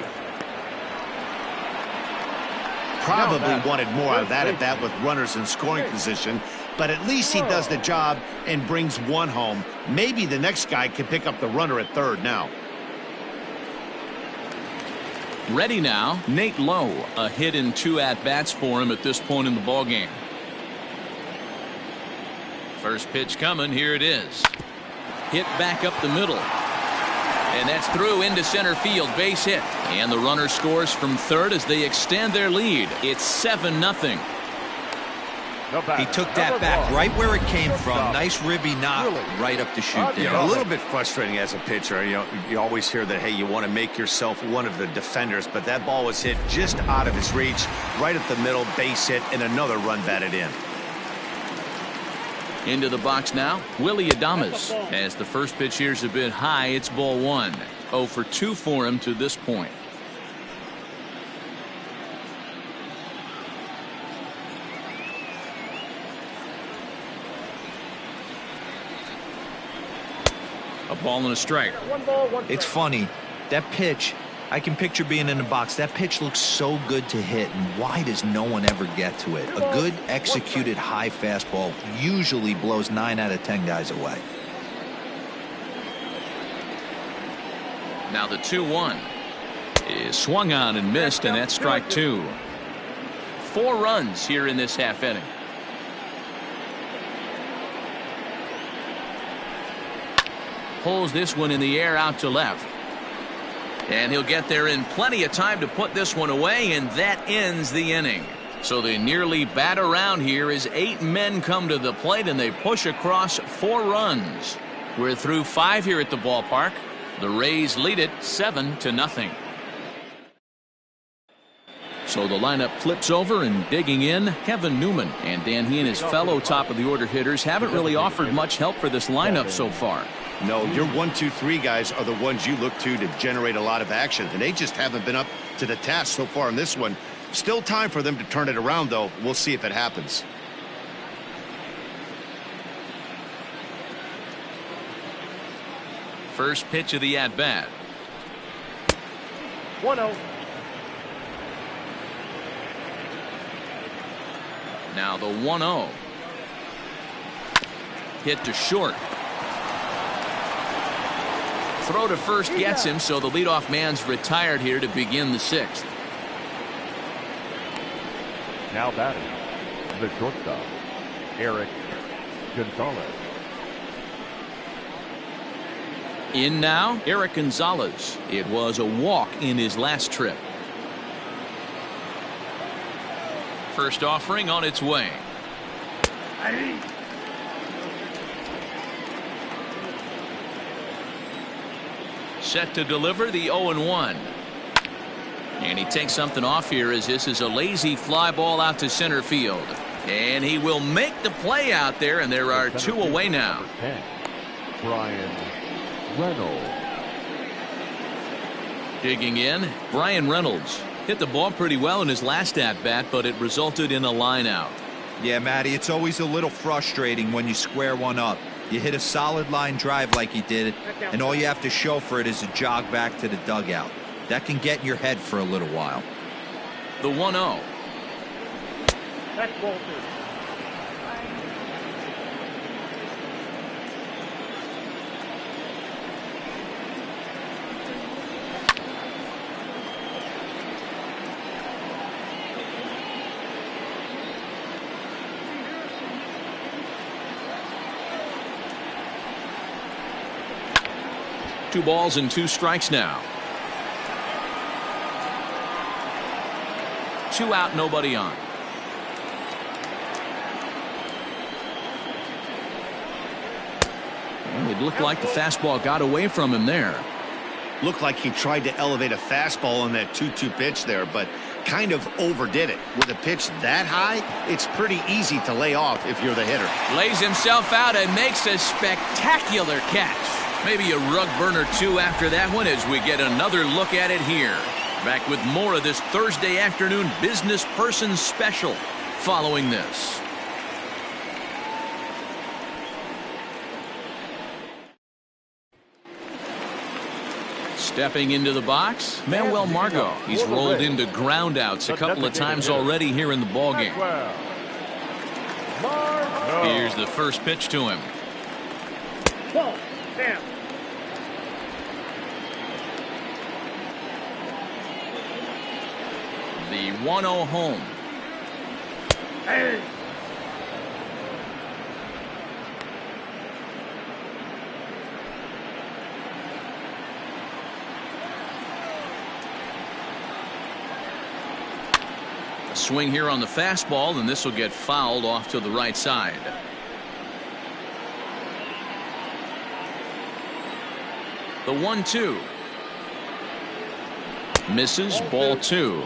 Probably wanted more out of that at bat with runners in scoring position. But at least he does the job and brings 1 home. Maybe the next guy can pick up the runner at third now. Ready now, Nate Lowe. A hit and 2 at-bats for him at this point in the ballgame. First pitch coming. Here it is. Hit back up the middle. And that's through into center field, base hit. And the runner scores from third as they extend their lead. It's 7-0. He took that back right where it came from. Nice ribby knock right up the chute there. A little bit frustrating as a pitcher. You always hear that, hey, you want to make yourself one of the defenders, but that ball was hit just out of his reach, right up the middle, base hit, and another run batted in. Into the box now, Willie Adames. As the first pitch here's a bit high, it's ball one. 0 for 2 for him to this point. A ball and a strike. It's funny. That pitch, I can picture being in the box. That pitch looks so good to hit, and why does no one ever get to it? A good executed high fastball usually blows 9 out of 10 guys away. Now the 2-1 is swung on and missed, and that's strike 2. 4 runs here in this half inning. Pulls this one in the air out to left. And he'll get there in plenty of time to put this one away, and that ends the inning. So they nearly bat around here as 8 men come to the plate, and they push across 4 runs. We're through 5 here at the ballpark. The Rays lead it 7-0. So the lineup flips over, and digging in, Kevin Newman. And Dan, he and his fellow top of the order hitters haven't really offered much help for this lineup so far. No, your 1, 2, 3 guys are the ones you look to generate a lot of action, and they just haven't been up to the task so far in this one. Still time for them to turn it around, though. We'll see if it happens. First pitch of the at-bat. 1-0. Now the 1-0. Hit to short. Throw to first gets him, so the leadoff man's retired here to begin the 6th. Now batting, the shortstop, Eric Gonzalez. In now, Eric Gonzalez. It was a walk in his last trip. First offering on its way. Set to deliver the 0-1. And he takes something off here as this is a lazy fly ball out to center field. And he will make the play out there, and there are 2 away now. Brian Reynolds. Digging in, Brian Reynolds. Hit the ball pretty well in his last at-bat, but it resulted in a line out. Yeah, Matty, it's always a little frustrating when you square one up. You hit a solid line drive like he did, and all you have to show for it is a jog back to the dugout. That can get in your head for a little while. The 1-0. That's Walter. Two balls and 2 strikes now. 2 out, nobody on. Well, it looked like the fastball got away from him there. Looked like he tried to elevate a fastball on that 2-2 pitch there, but kind of overdid it. With a pitch that high, it's pretty easy to lay off if you're the hitter. Lays himself out and makes a spectacular catch. Maybe a rug burner 2 after that one as we get another look at it here. Back with more of this Thursday afternoon business person special following this. Stepping into the box, Manuel Margot. He's rolled into groundouts a couple of times already here in the ballgame. Here's the first pitch to him. The 1-0 home. Swing here on the fastball, and this will get fouled off to the right side. The 1-2. Misses, ball 2.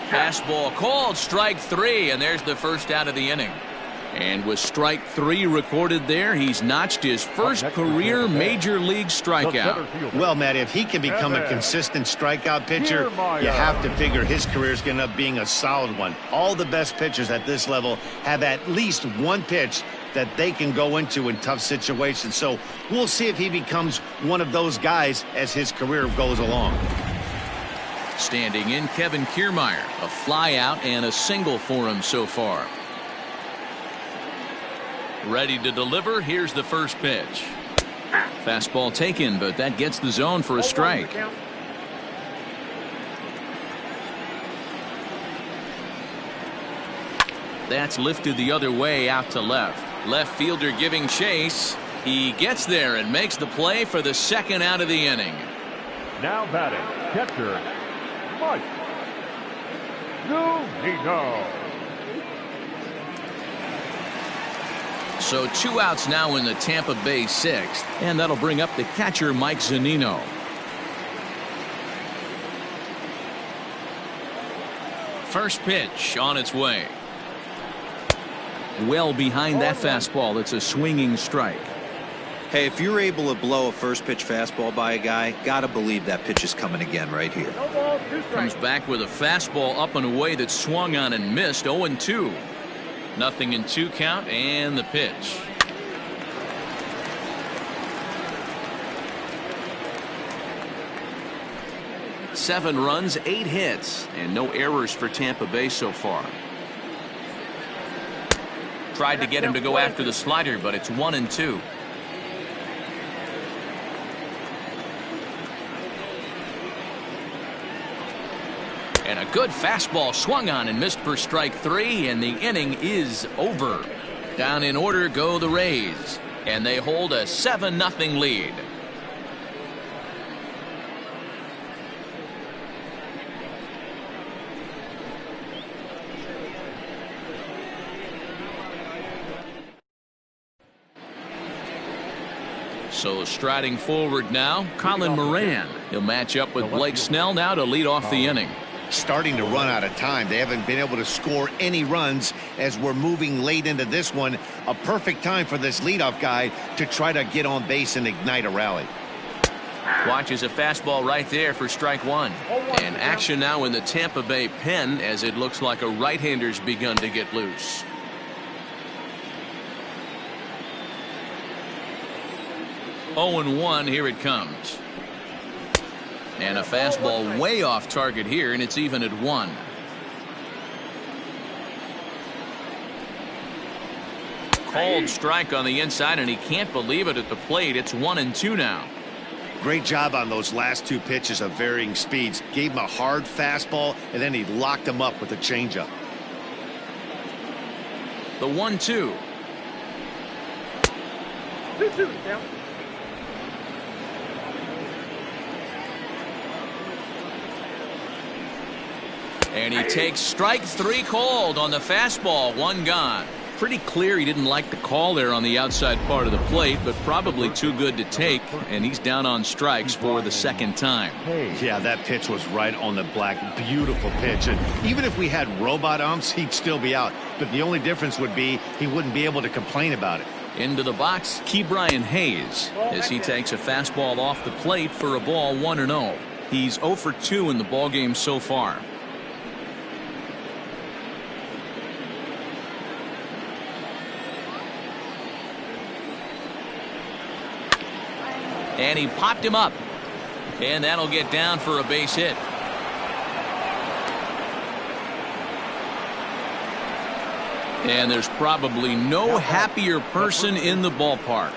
Fastball called, strike 3, and there's the first out of the inning. And with strike 3 recorded there, he's notched his first career major league strikeout. Well, Matt, if he can become a consistent strikeout pitcher, you have to figure his career is going to end up being a solid one. All the best pitchers at this level have at least one pitch that they can go into in tough situations. So we'll see if he becomes one of those guys as his career goes along. Standing in, Kevin Kiermaier. A fly out and a single for him so far. Ready to deliver. Here's the first pitch. Fastball taken, but that gets the zone for a strike. That's lifted the other way out to left. Left fielder giving chase. He gets there and makes the play for the second out of the inning. Now batting, catcher, Mike. So 2 outs now in the Tampa Bay 6th, and that'll bring up the catcher Mike Zunino. First pitch on its way. Well behind that fastball. It's a swinging strike. Hey, if you're able to blow a first pitch fastball by a guy, gotta believe that pitch is coming again right here. Comes back with a fastball up and away that swung on and missed. 0-2. Nothing in 2 count, and the pitch. Seven runs, 8 hits, and no errors for Tampa Bay so far. Tried to get him to go after the slider, but it's 1-2. And a good fastball swung on and missed for strike 3, and the inning is over. Down in order go the Rays, and they hold a 7-0 lead. So striding forward now, Colin Moran. He'll match up with Blake Snell now to lead off the inning. Starting to run out of time. They haven't been able to score any runs as we're moving late into this one. A perfect time for this leadoff guy to try to get on base and ignite a rally. Watches a fastball right there for strike 1. And action now in the Tampa Bay pen as it looks like a right-hander's begun to get loose. Oh, 0-1, here it comes. And a fastball way off target here, and it's even at 1. Called strike on the inside, and he can't believe it at the plate. It's 1-2 now. Great job on those last 2 pitches of varying speeds. Gave him a hard fastball, and then he locked him up with a changeup. The 1-2. 2-2 down. And he takes strike 3 called on the fastball. 1 gone. Pretty clear he didn't like the call there on the outside part of the plate, but probably too good to take, and he's down on strikes for the second time. Yeah, that pitch was right on the black. Beautiful pitch. And even if we had robot umps, he'd still be out. But the only difference would be he wouldn't be able to complain about it. Into the box, Ke'Bryan Hayes, as he takes a fastball off the plate for a ball 1-0. He's 0 for 2 in the ballgame so far. And he popped him up. And that'll get down for a base hit. And there's probably no happier person in the ballpark.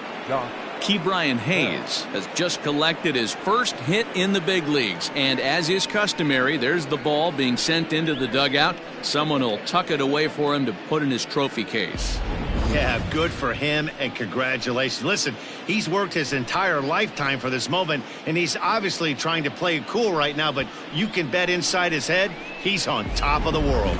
Ke'Bryan Hayes has just collected his first hit in the big leagues. And as is customary, there's the ball being sent into the dugout. Someone will tuck it away for him to put in his trophy case. Yeah, good for him, and congratulations. Listen, he's worked his entire lifetime for this moment, and he's obviously trying to play it cool right now, but you can bet inside his head, he's on top of the world.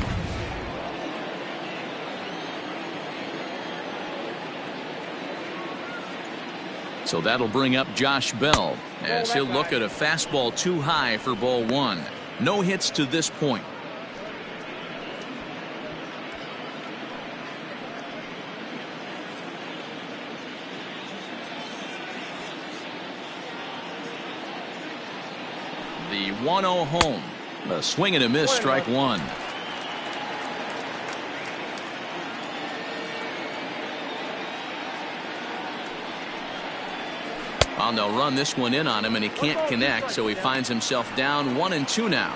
So that'll bring up Josh Bell as he'll look at a fastball too high for ball one. No hits to this point. The 1-0 home. A swing and a miss, strike one. Well, they'll run this one in on him, and he can't connect, so he finds himself down 1-2 now.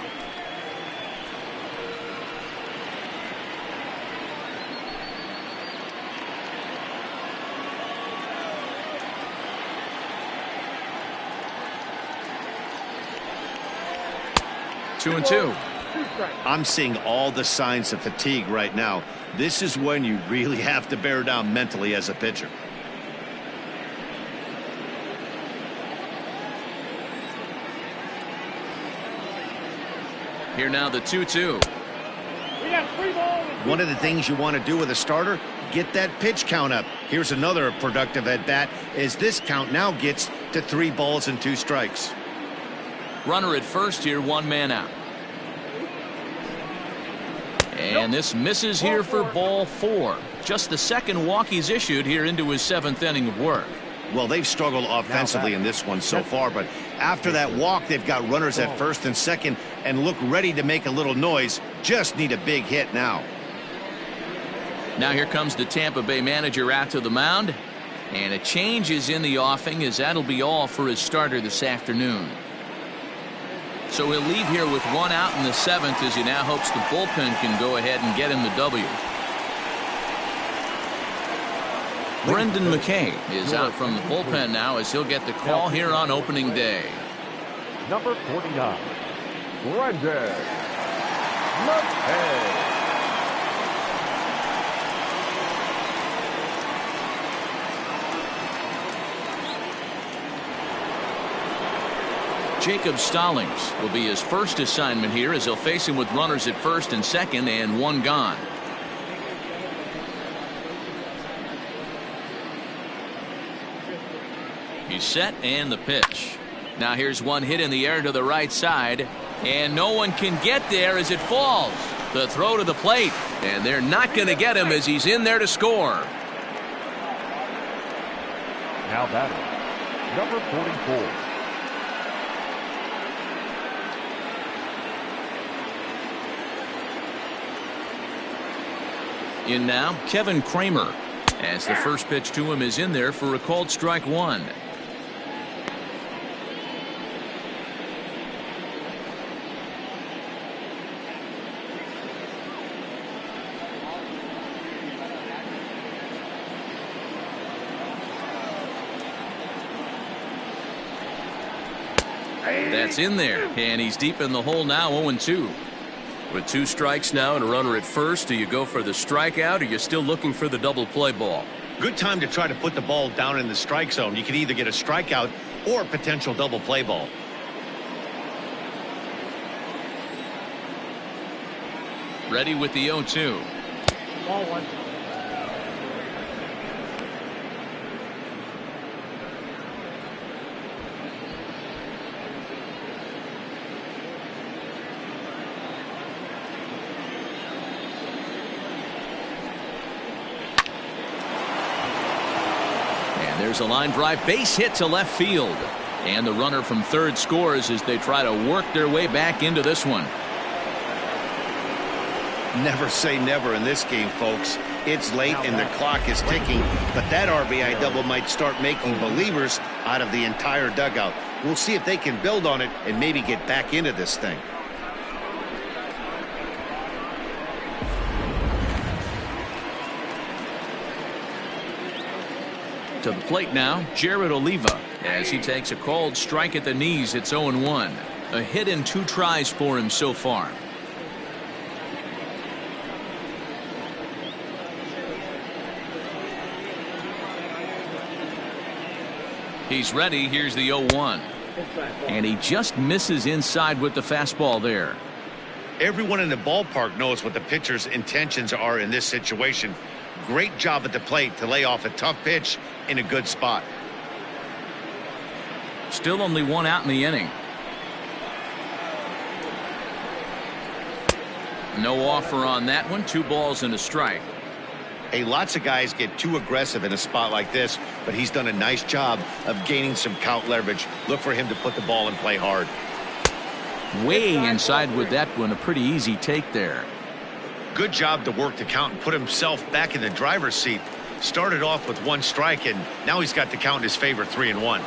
Two and two. I'm seeing all the signs of fatigue right now. This is when you really have to bear down mentally as a pitcher. Here now the 2-2. One of the things you want to do with a starter, get that pitch count up. Here's another productive at bat as this count now gets to 3 balls and 2 strikes. Runner at first here, 1 man out. And this misses here for ball 4. Just the second walk he's issued here into his 7th inning of work. Well, they've struggled offensively in this one so far, but after that walk, they've got runners at first and second and look ready to make a little noise. Just need a big hit now. Now here comes the Tampa Bay manager out to the mound, and a change is in the offing, as that'll be all for his starter this afternoon. So he'll leave here with 1 out in the 7th as he now hopes the bullpen can go ahead and get him the W. Brendan McKay is out from the bullpen now as he'll get the call here on opening day. Number 49, Brendan McKay. Jacob Stallings will be his first assignment here as he'll face him with runners at first and second and 1 gone. He's set and the pitch. Now here's one hit in the air to the right side, and no one can get there as it falls. The throw to the plate, and they're not going to get him as he's in there to score. Now batting, number 44. In now, Kevin Kramer, as the first pitch to him is in there for a called strike 1. That's in there, and he's deep in the hole now, 0-2. With 2 strikes now and a runner at first, do you go for the strikeout, or are you still looking for the double play ball? Good time to try to put the ball down in the strike zone. You can either get a strikeout or a potential double play ball. Ready with the 0-2. Ball 1. There's a line drive base hit to left field, and the runner from third scores as they try to work their way back into this one. Never say never in this game, folks. It's late and the clock is ticking, but that RBI double might start making believers out of the entire dugout. We'll see if they can build on it and maybe get back into this thing. To the plate now, Jared Oliva, as he takes a called strike at the knees. It's 0-1. A hit in 2 tries for him so far. He's ready. Here's the 0-1. And he just misses inside with the fastball there. Everyone in the ballpark knows what the pitcher's intentions are in this situation. Great job at the plate to lay off a tough pitch in a good spot. Still only one out in the inning. No offer on that one. 2 balls and a strike. Hey, lots of guys get too aggressive in a spot like this, but he's done a nice job of gaining some count leverage. Look for him to put the ball in play hard. Way inside with that one. A pretty easy take there. Good job to work the count and put himself back in the driver's seat. Started off with 1 strike, and now he's got the count in his favor, 3-1.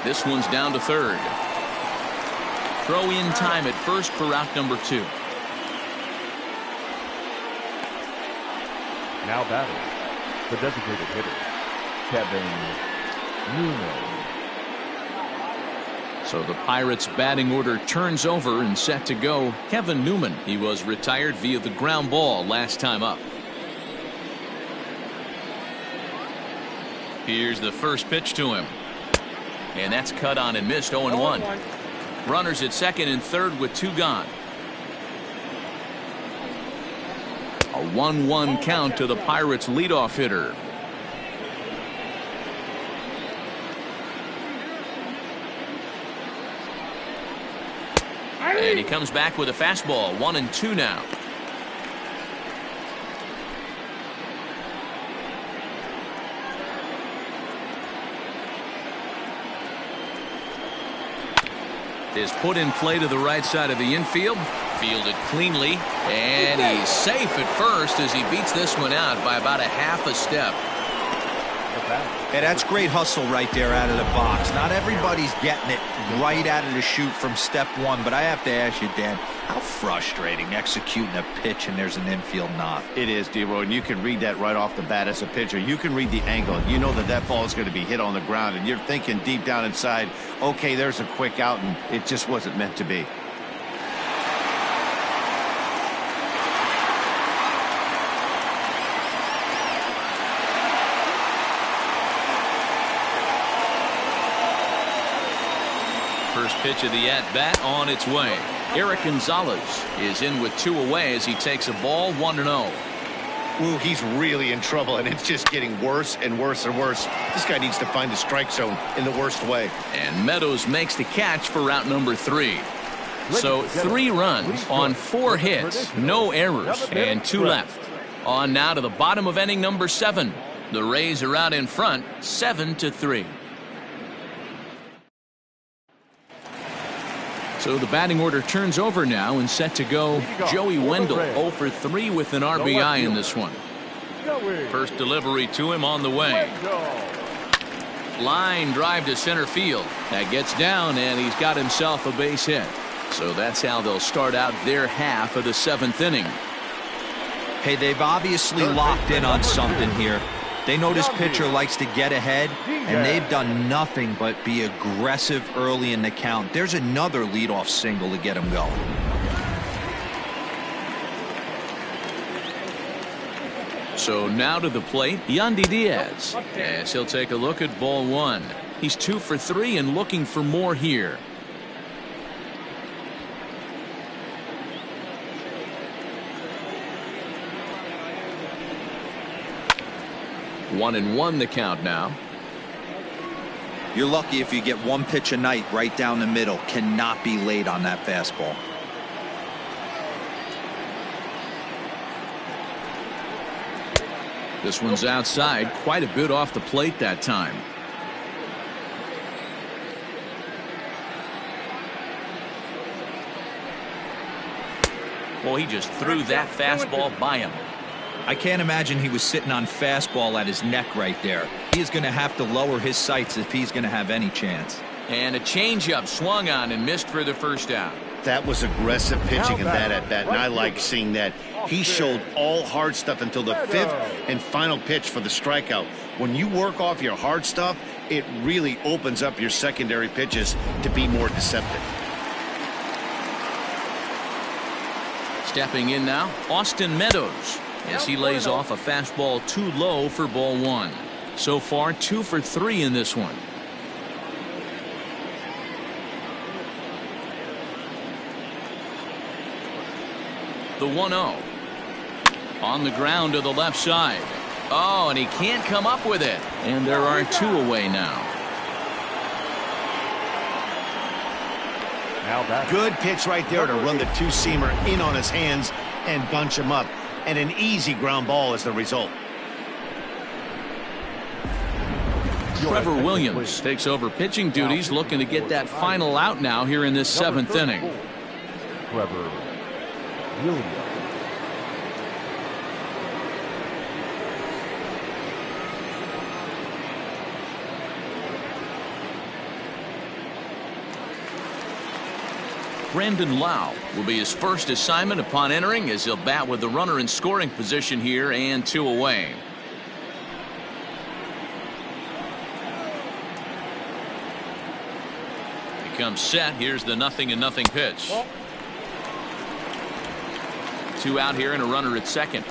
This one's down to third. Throw in time at first for out number 2. Now batting, the designated hitter, Kevin Newman. So the Pirates batting order turns over and set to go. Kevin Newman, he was retired via the ground ball last time up. Here's the first pitch to him. And that's cut on and missed. 0-1. Runners at second and third with 2 gone. A 1-1 count to the Pirates leadoff hitter. And he comes back with a fastball. 1-2 now. Is put in play to the right side of the infield. Fielded cleanly. And he's safe at first as he beats this one out by about a half a step. Hey, that's great hustle right there out of the box. Not everybody's getting it right out of the chute from step 1, but I have to ask you, Dan, how frustrating executing a pitch and there's an infield knock. It is, D-Roy, and you can read that right off the bat as a pitcher. You can read the angle. You know that that ball is going to be hit on the ground, and you're thinking deep down inside, okay, there's a quick out, and it just wasn't meant to be. First pitch of the at-bat on its way. Eric Gonzalez is in with 2 away as he takes a ball 1-0. Ooh, he's really in trouble, and it's just getting worse and worse and worse. This guy needs to find the strike zone in the worst way. And Meadows makes the catch for route number 3. So 3 runs on 4 hits, no errors, and 2 left. On now to the bottom of inning number 7. The Rays are out in front, 7-3. So the batting order turns over now and set to go. Joey Wendell 0 for 3 with an RBI in this one. First delivery to him on the way. Line drive to center field. That gets down and he's got himself a base hit. So that's how they'll start out their half of the 7th inning. Hey, they've obviously locked in on something here. They know this pitcher likes to get ahead, and they've done nothing but be aggressive early in the count. There's another leadoff single to get him going. So now to the plate, Yandy Diaz. As he'll take a look at ball 1. He's 2 for 3 and looking for more here. One and 1 the count now. You're lucky if you get 1 pitch a night right down the middle. Cannot be late on that fastball. This one's outside, quite a bit off the plate that time. Well, he just threw that fastball by him. I can't imagine he was sitting on fastball at his neck right there. He is going to have to lower his sights if he's going to have any chance. And a changeup swung on and missed for the first out. That was aggressive pitching in that at bat, and I like seeing that. He showed all hard stuff until the 5th and final pitch for the strikeout. When you work off your hard stuff, it really opens up your secondary pitches to be more deceptive. Stepping in now, Austin Meadows, as he lays off a fastball too low for ball 1. So far 2 for 3 in this one. The 1-0 on the ground to the left side. Oh, and he can't come up with it. And there are 2 away now. Good pitch right there to run the two-seamer in on his hands and bunch him up. And an easy ground ball is the result. Trevor Williams takes over pitching duties, looking to get that final out now here in this 7th inning. Trevor Williams. Brandon Lau will be his first assignment upon entering, as he'll bat with the runner in scoring position here and 2 away. He comes set. Here's the 0-0 pitch. 2 out here and a runner at second.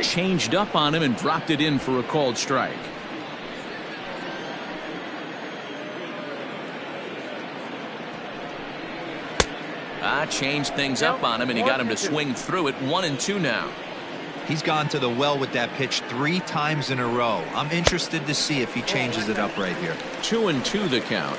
Changed up on him and dropped it in for a called strike. Changed things up on him, and he got him to swing through it. 1-2 now. He's gone to the well with that pitch 3 times in a row. I'm interested to see if he changes it up right here. 2-2 the count.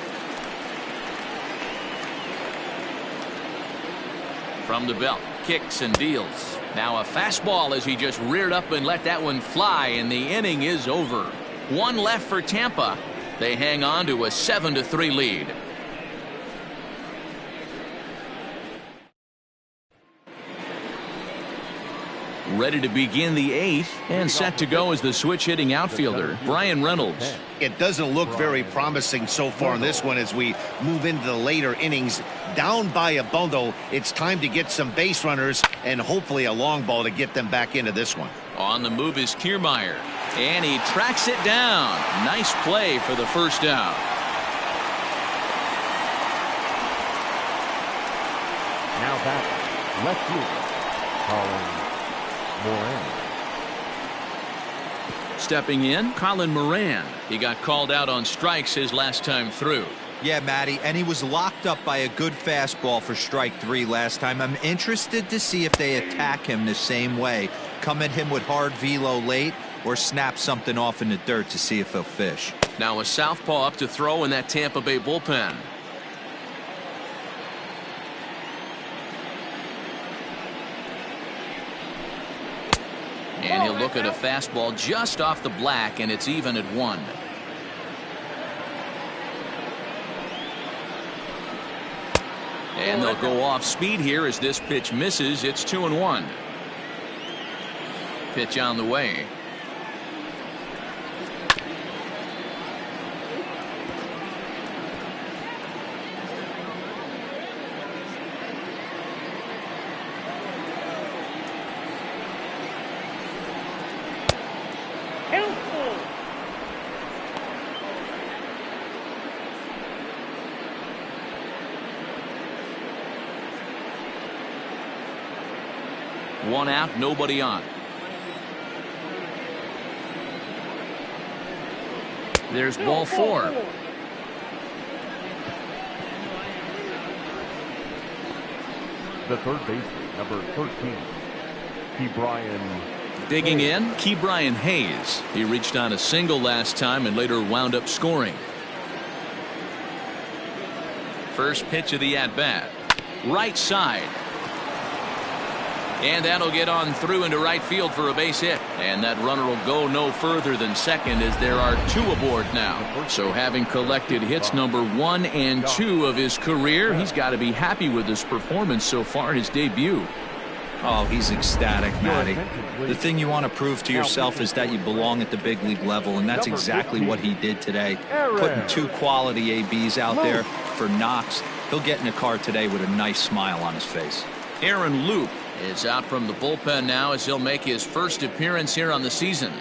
From the belt, kicks and deals. Now a fastball as he just reared up and let that one fly, and the inning is over. 1 left for Tampa. They hang on to a 7-3 lead. Ready to begin the 8th, and set to go as the switch-hitting outfielder, Brian Reynolds. It doesn't look very promising so far in this one as we move into the later innings. Down by a bundle, it's time to get some base runners and hopefully a long ball to get them back into this one. On the move is Kiermaier, and he tracks it down. Nice play for the first out. Now back, left fielder, Colin Moran. Stepping in, Colin Moran. He got called out on strikes his last time through. Yeah, Matty, and he was locked up by a good fastball for strike 3 last time. I'm interested to see if they attack him the same way. Come at him with hard velo late or snap something off in the dirt to see if he'll fish. Now a southpaw up to throw in that Tampa Bay bullpen. And he'll look at a fastball just off the black, and it's even at 1. And they'll go off speed here as this pitch misses. It's 2-1. Pitch on the way. One out, nobody on. There's ball 4. The third baseman, number 13, Ke'Bryan. Digging in, Ke'Bryan Hayes. He reached on a single last time and later wound up scoring. First pitch of the at-bat. Right side. And that'll get on through into right field for a base hit. And that runner will go no further than second as there are 2 aboard now. So having collected hits number 1 and 2 of his career, he's got to be happy with his performance so far, his debut. Oh, he's ecstatic, Matty. The thing you want to prove to yourself is that you belong at the big league level, and that's exactly what he did today. Putting 2 quality ABs out there for Knox. He'll get in the car today with a nice smile on his face. Aaron Loup is out from the bullpen now as he'll make his first appearance here on the season.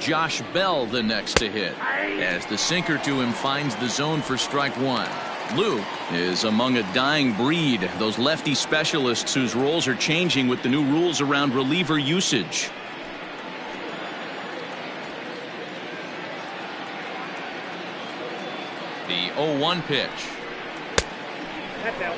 Josh Bell the next to hit as the sinker to him finds the zone for strike 1. Lou is among a dying breed, those lefty specialists whose roles are changing with the new rules around reliever usage. The 0-1 pitch. That's out.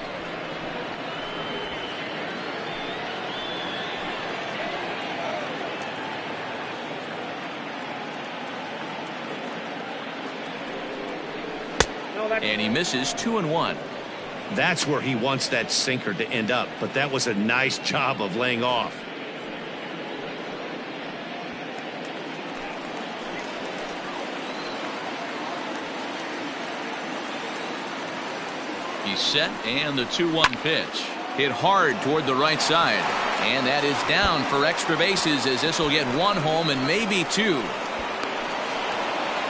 And he misses 2-1. That's where he wants that sinker to end up, but that was a nice job of laying off. He's set, and the 2-1 pitch. Hit hard toward the right side. And that is down for extra bases, as this will get one home and maybe two.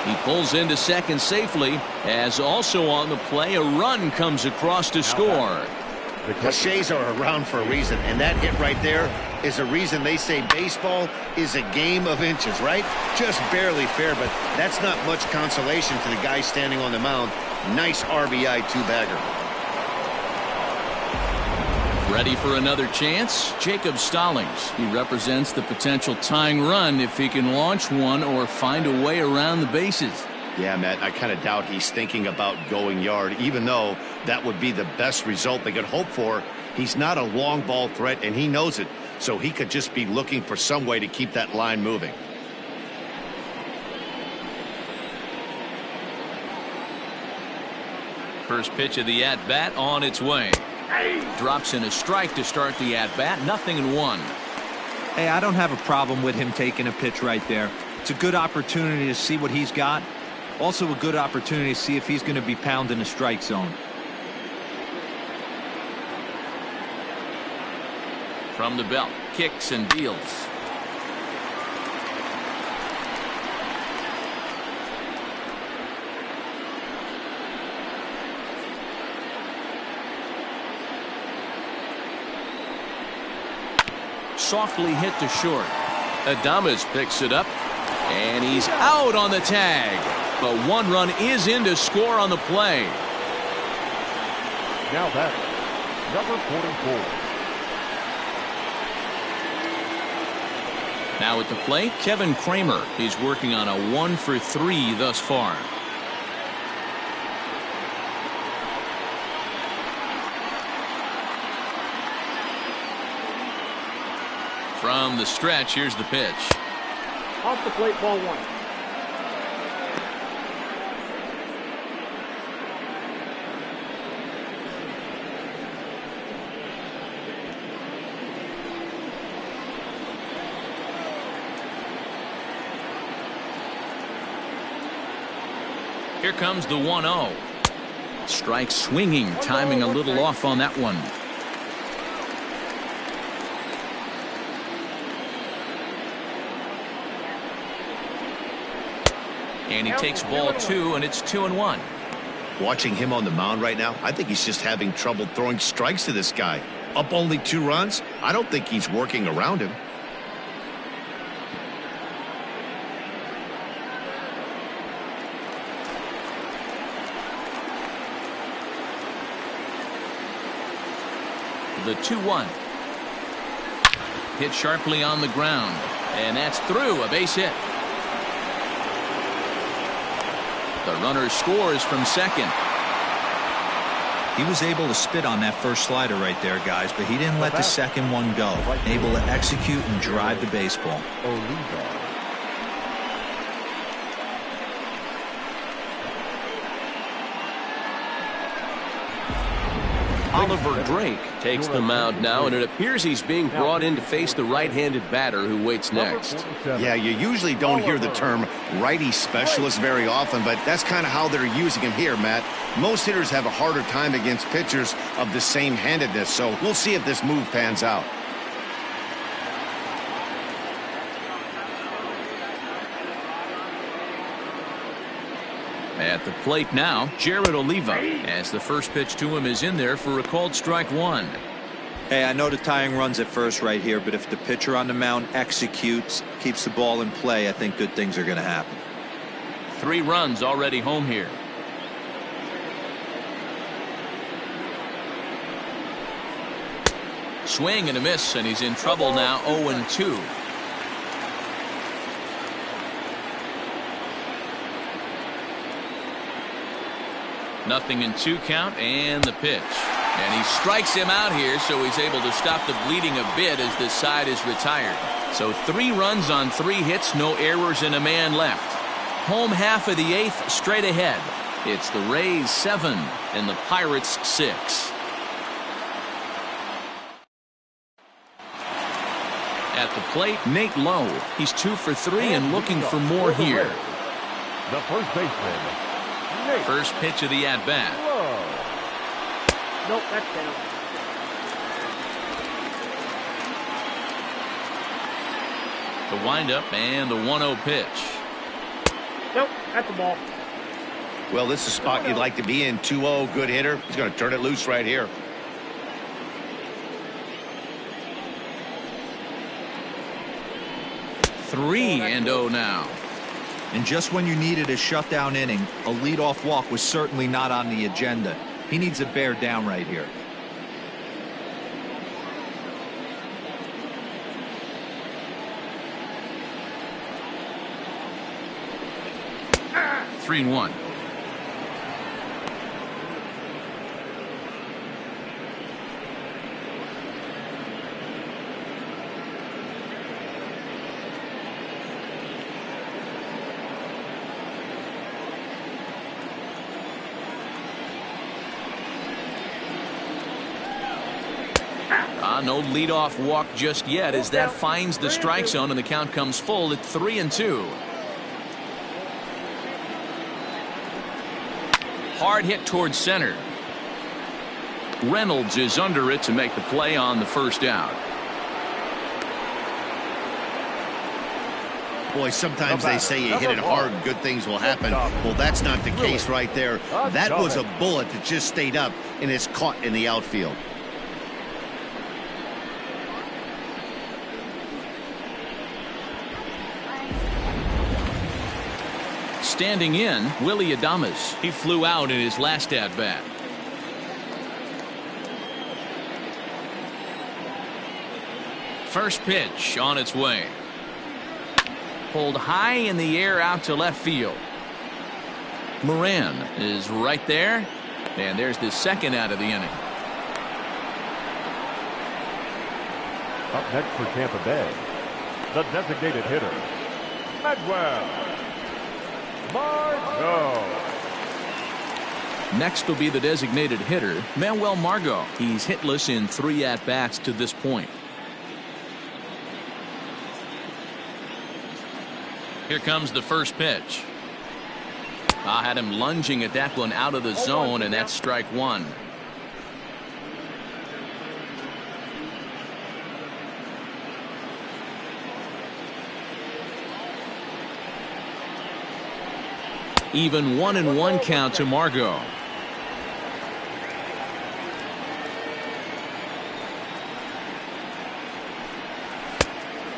He pulls into second safely, as also on the play a run comes across to score. The cliches are around for a reason, and that hit right there is a reason they say baseball is a game of inches, right? Just barely fair, but that's not much consolation to the guy standing on the mound. Nice RBI two-bagger. Ready for another chance? Jacob Stallings. He represents the potential tying run if he can launch one or find a way around the bases. Yeah, Matt, I kind of doubt he's thinking about going yard, even though that would be the best result they could hope for. He's not a long ball threat, and he knows it, so he could just be looking for some way to keep that line moving. First pitch of the at-bat on its way. Drops in a strike to start the at-bat. 0-1. Hey, I don't have a problem with him taking a pitch right there. It's a good opportunity to see what he's got. Also a good opportunity to see if he's going to be pounding the strike zone. From the belt, kicks and deals. Softly hit to short. Adames picks it up, and he's out on the tag. But one run is in to score on the play. Now batting, number 44. Now at the plate, Kevin Kramer. He's working on a 1-for-3 thus far. From the stretch, here's the pitch. Off the plate, ball one. Here comes the 1-0. Strike swinging, timing a little off on that one. And he takes ball 2, and it's 2-1. Watching him on the mound right now, I think he's just having trouble throwing strikes to this guy. Up only 2 runs? I don't think he's working around him. The 2-1. Hit sharply on the ground, and that's through, a base hit. The runner scores from second. He was able to spit on that first slider right there, guys, but he didn't let the second one go. Able to execute and drive the baseball. Oliver Drake takes the mound now, and it appears he's being brought in to face the right-handed batter who waits next. Yeah, you usually don't hear the term righty specialist very often, but that's kind of how they're using him here, Matt. Most hitters have a harder time against pitchers of the same handedness, so we'll see if this move pans out. At the plate now, Jared Oliva, as the first pitch to him is in there for a called strike 1. Hey, I know the tying runs at first right here, but if the pitcher on the mound executes, keeps the ball in play, I think good things are going to happen. 3 runs already home here. Swing and a miss, and he's in trouble now. 0-2. Nothing in 2 count, and the pitch. And he strikes him out here, so he's able to stop the bleeding a bit as this side is retired. So 3 runs on 3 hits, no errors, and a man left. Home half of the 8th, straight ahead. It's the Rays 7 and the Pirates 6. At the plate, Nate Lowe. He's 2 for 3 and looking for more here. The first baseman, Nate. First pitch of the at-bat. Nope, that's down. The windup and the 1-0 pitch. Nope, that's a ball. Well, this is a spot you'd like to be in. 2-0, good hitter. He's going to turn it loose right here. Three and 0 now. And just when you needed a shutdown inning, a leadoff walk was certainly not on the agenda. He needs a bear down right here. Ah! 3-1. No leadoff walk just yet as that finds the strike zone and the count comes full at 3-2. Hard hit towards center. Reynolds is under it to make the play on the first out. Boy, sometimes they say you hit it hard and good things will happen. Well, that's not the case right there. That was a bullet that just stayed up and is caught in the outfield. Standing in, Willie Adames. He flew out in his last at-bat. First pitch on its way. Pulled high in the air out to left field. Moran is right there. And there's the second out of the inning. Up next for Tampa Bay, the designated hitter, Manuel Margot. Next will be the designated hitter, Manuel Margot. He's hitless in 3 at-bats to this point. Here comes the first pitch. I had him lunging at that one out of the zone, and that's strike 1. Even 1-1 count to Margot.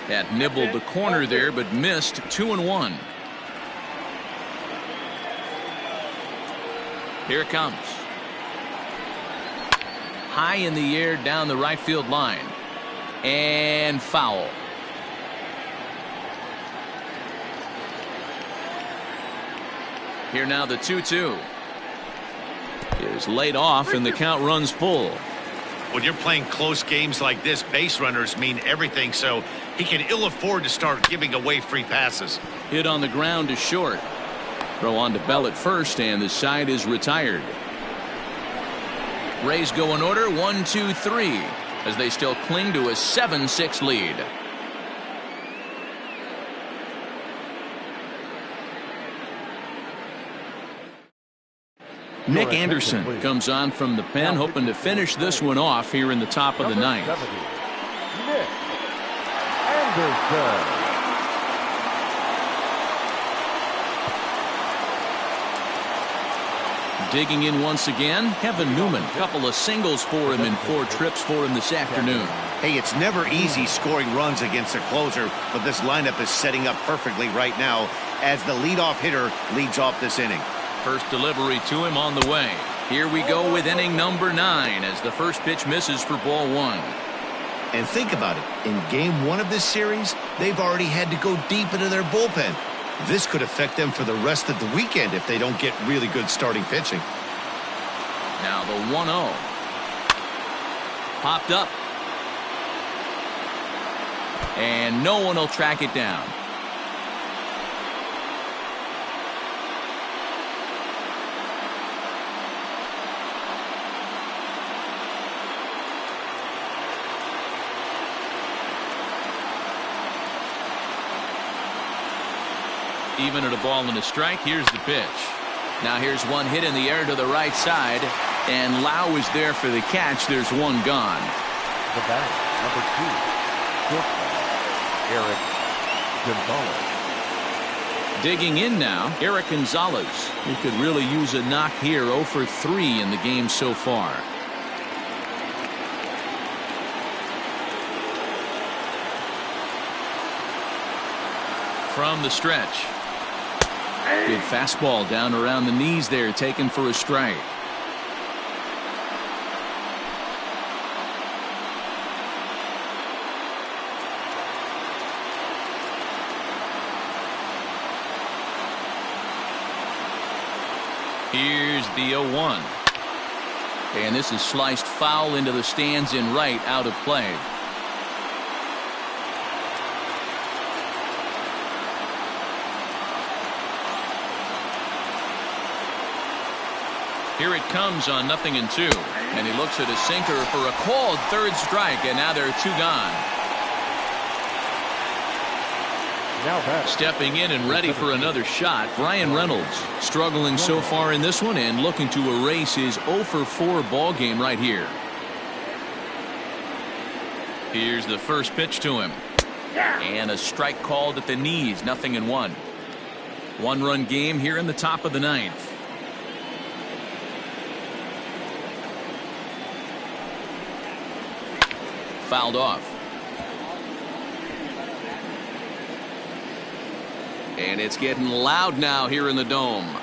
That nibbled the corner there, but missed. 2-1. Here it comes. High in the air down the right field line. And foul. Here now the 2-2 is laid off and the count runs full. When you're playing close games like this, base runners mean everything, so he can ill afford to start giving away free passes. Hit on the ground to short. Throw on to Bell at first, and the side is retired. Rays go in order 1-2-3 as they still cling to a 7-6 lead. Nick Anderson comes on from the pen, hoping to finish this one off here in the top of the ninth. Nick Anderson. Digging in once again, Kevin Newman. Couple of singles for him and 4 trips for him this afternoon. Hey, it's never easy scoring runs against a closer, but this lineup is setting up perfectly right now as the leadoff hitter leads off this inning. First delivery to him on the way. Here we go with inning number 9 as the first pitch misses for ball 1. And think about it. In game 1 of this series, they've already had to go deep into their bullpen. This could affect them for the rest of the weekend if they don't get really good starting pitching. Now the 1-0. Popped up. And no one will track it down. Even at a ball and a strike, here's the pitch. Now here's one hit in the air to the right side, and Lau is there for the catch. There's one gone. The bat, number 2, Eric Gonzalez. Digging in now, Eric Gonzalez, who could really use a knock here. 0 for 3 in the game so far. From the stretch. Good fastball down around the knees there, taken for a strike. Here's the 0-1. And this is sliced foul into the stands in right, out of play. Here it comes on 0-2. And he looks at a sinker for a called third strike, and now there are 2 gone. Now stepping in and ready for another shot, Brian Reynolds, struggling so far in this one and looking to erase his 0 for 4 ball game right here. Here's the first pitch to him. And a strike called at the knees, 0-1. 1-run game here in the top of the 9th. Fouled off. And it's getting loud now here in the Dome.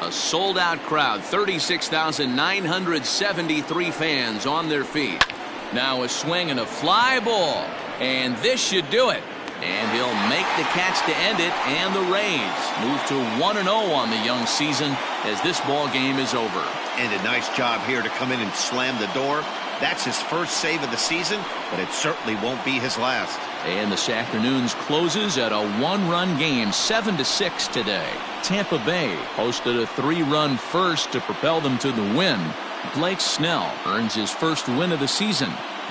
A sold-out crowd, 36,973 fans on their feet. Now a swing and a fly ball. And this should do it. And he'll make the catch to end it, and the Rays move to 1-0 on the young season as this ball game is over. And a nice job here to come in and slam the door. That's his first save of the season, but it certainly won't be his last. And this afternoon's closes at a 1-run game, 7-6 today. Tampa Bay hosted a 3-run first to propel them to the win. Blake Snell earns his first win of the season.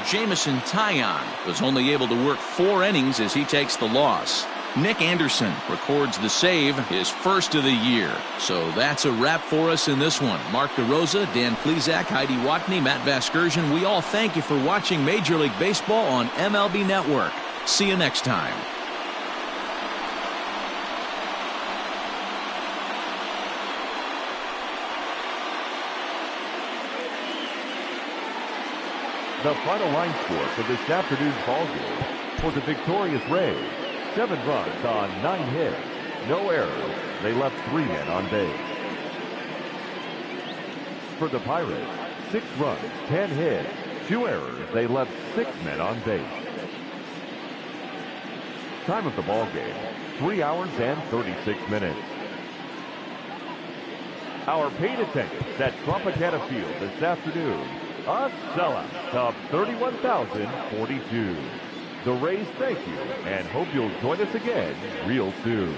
Jamison Taillon was only able to work 4 innings as he takes the loss. Nick Anderson records the save, his first of the year. So that's a wrap for us in this one. Mark DeRosa, Dan Plesac, Heidi Watney, Matt Vasgersian, we all thank you for watching Major League Baseball on MLB Network. See you next time. The final line score for this afternoon's ball game for the victorious Rays. 7 runs on 9 hits. No errors. They left 3 men on base. For the Pirates, 6 runs, 10 hits, 2 errors. They left 6 men on base. Time of the ball game, 3 hours and 36 minutes. Our paid attendance at Troptcana Field this afternoon, a sellout of 31,042. The Rays thank you and hope you'll join us again real soon.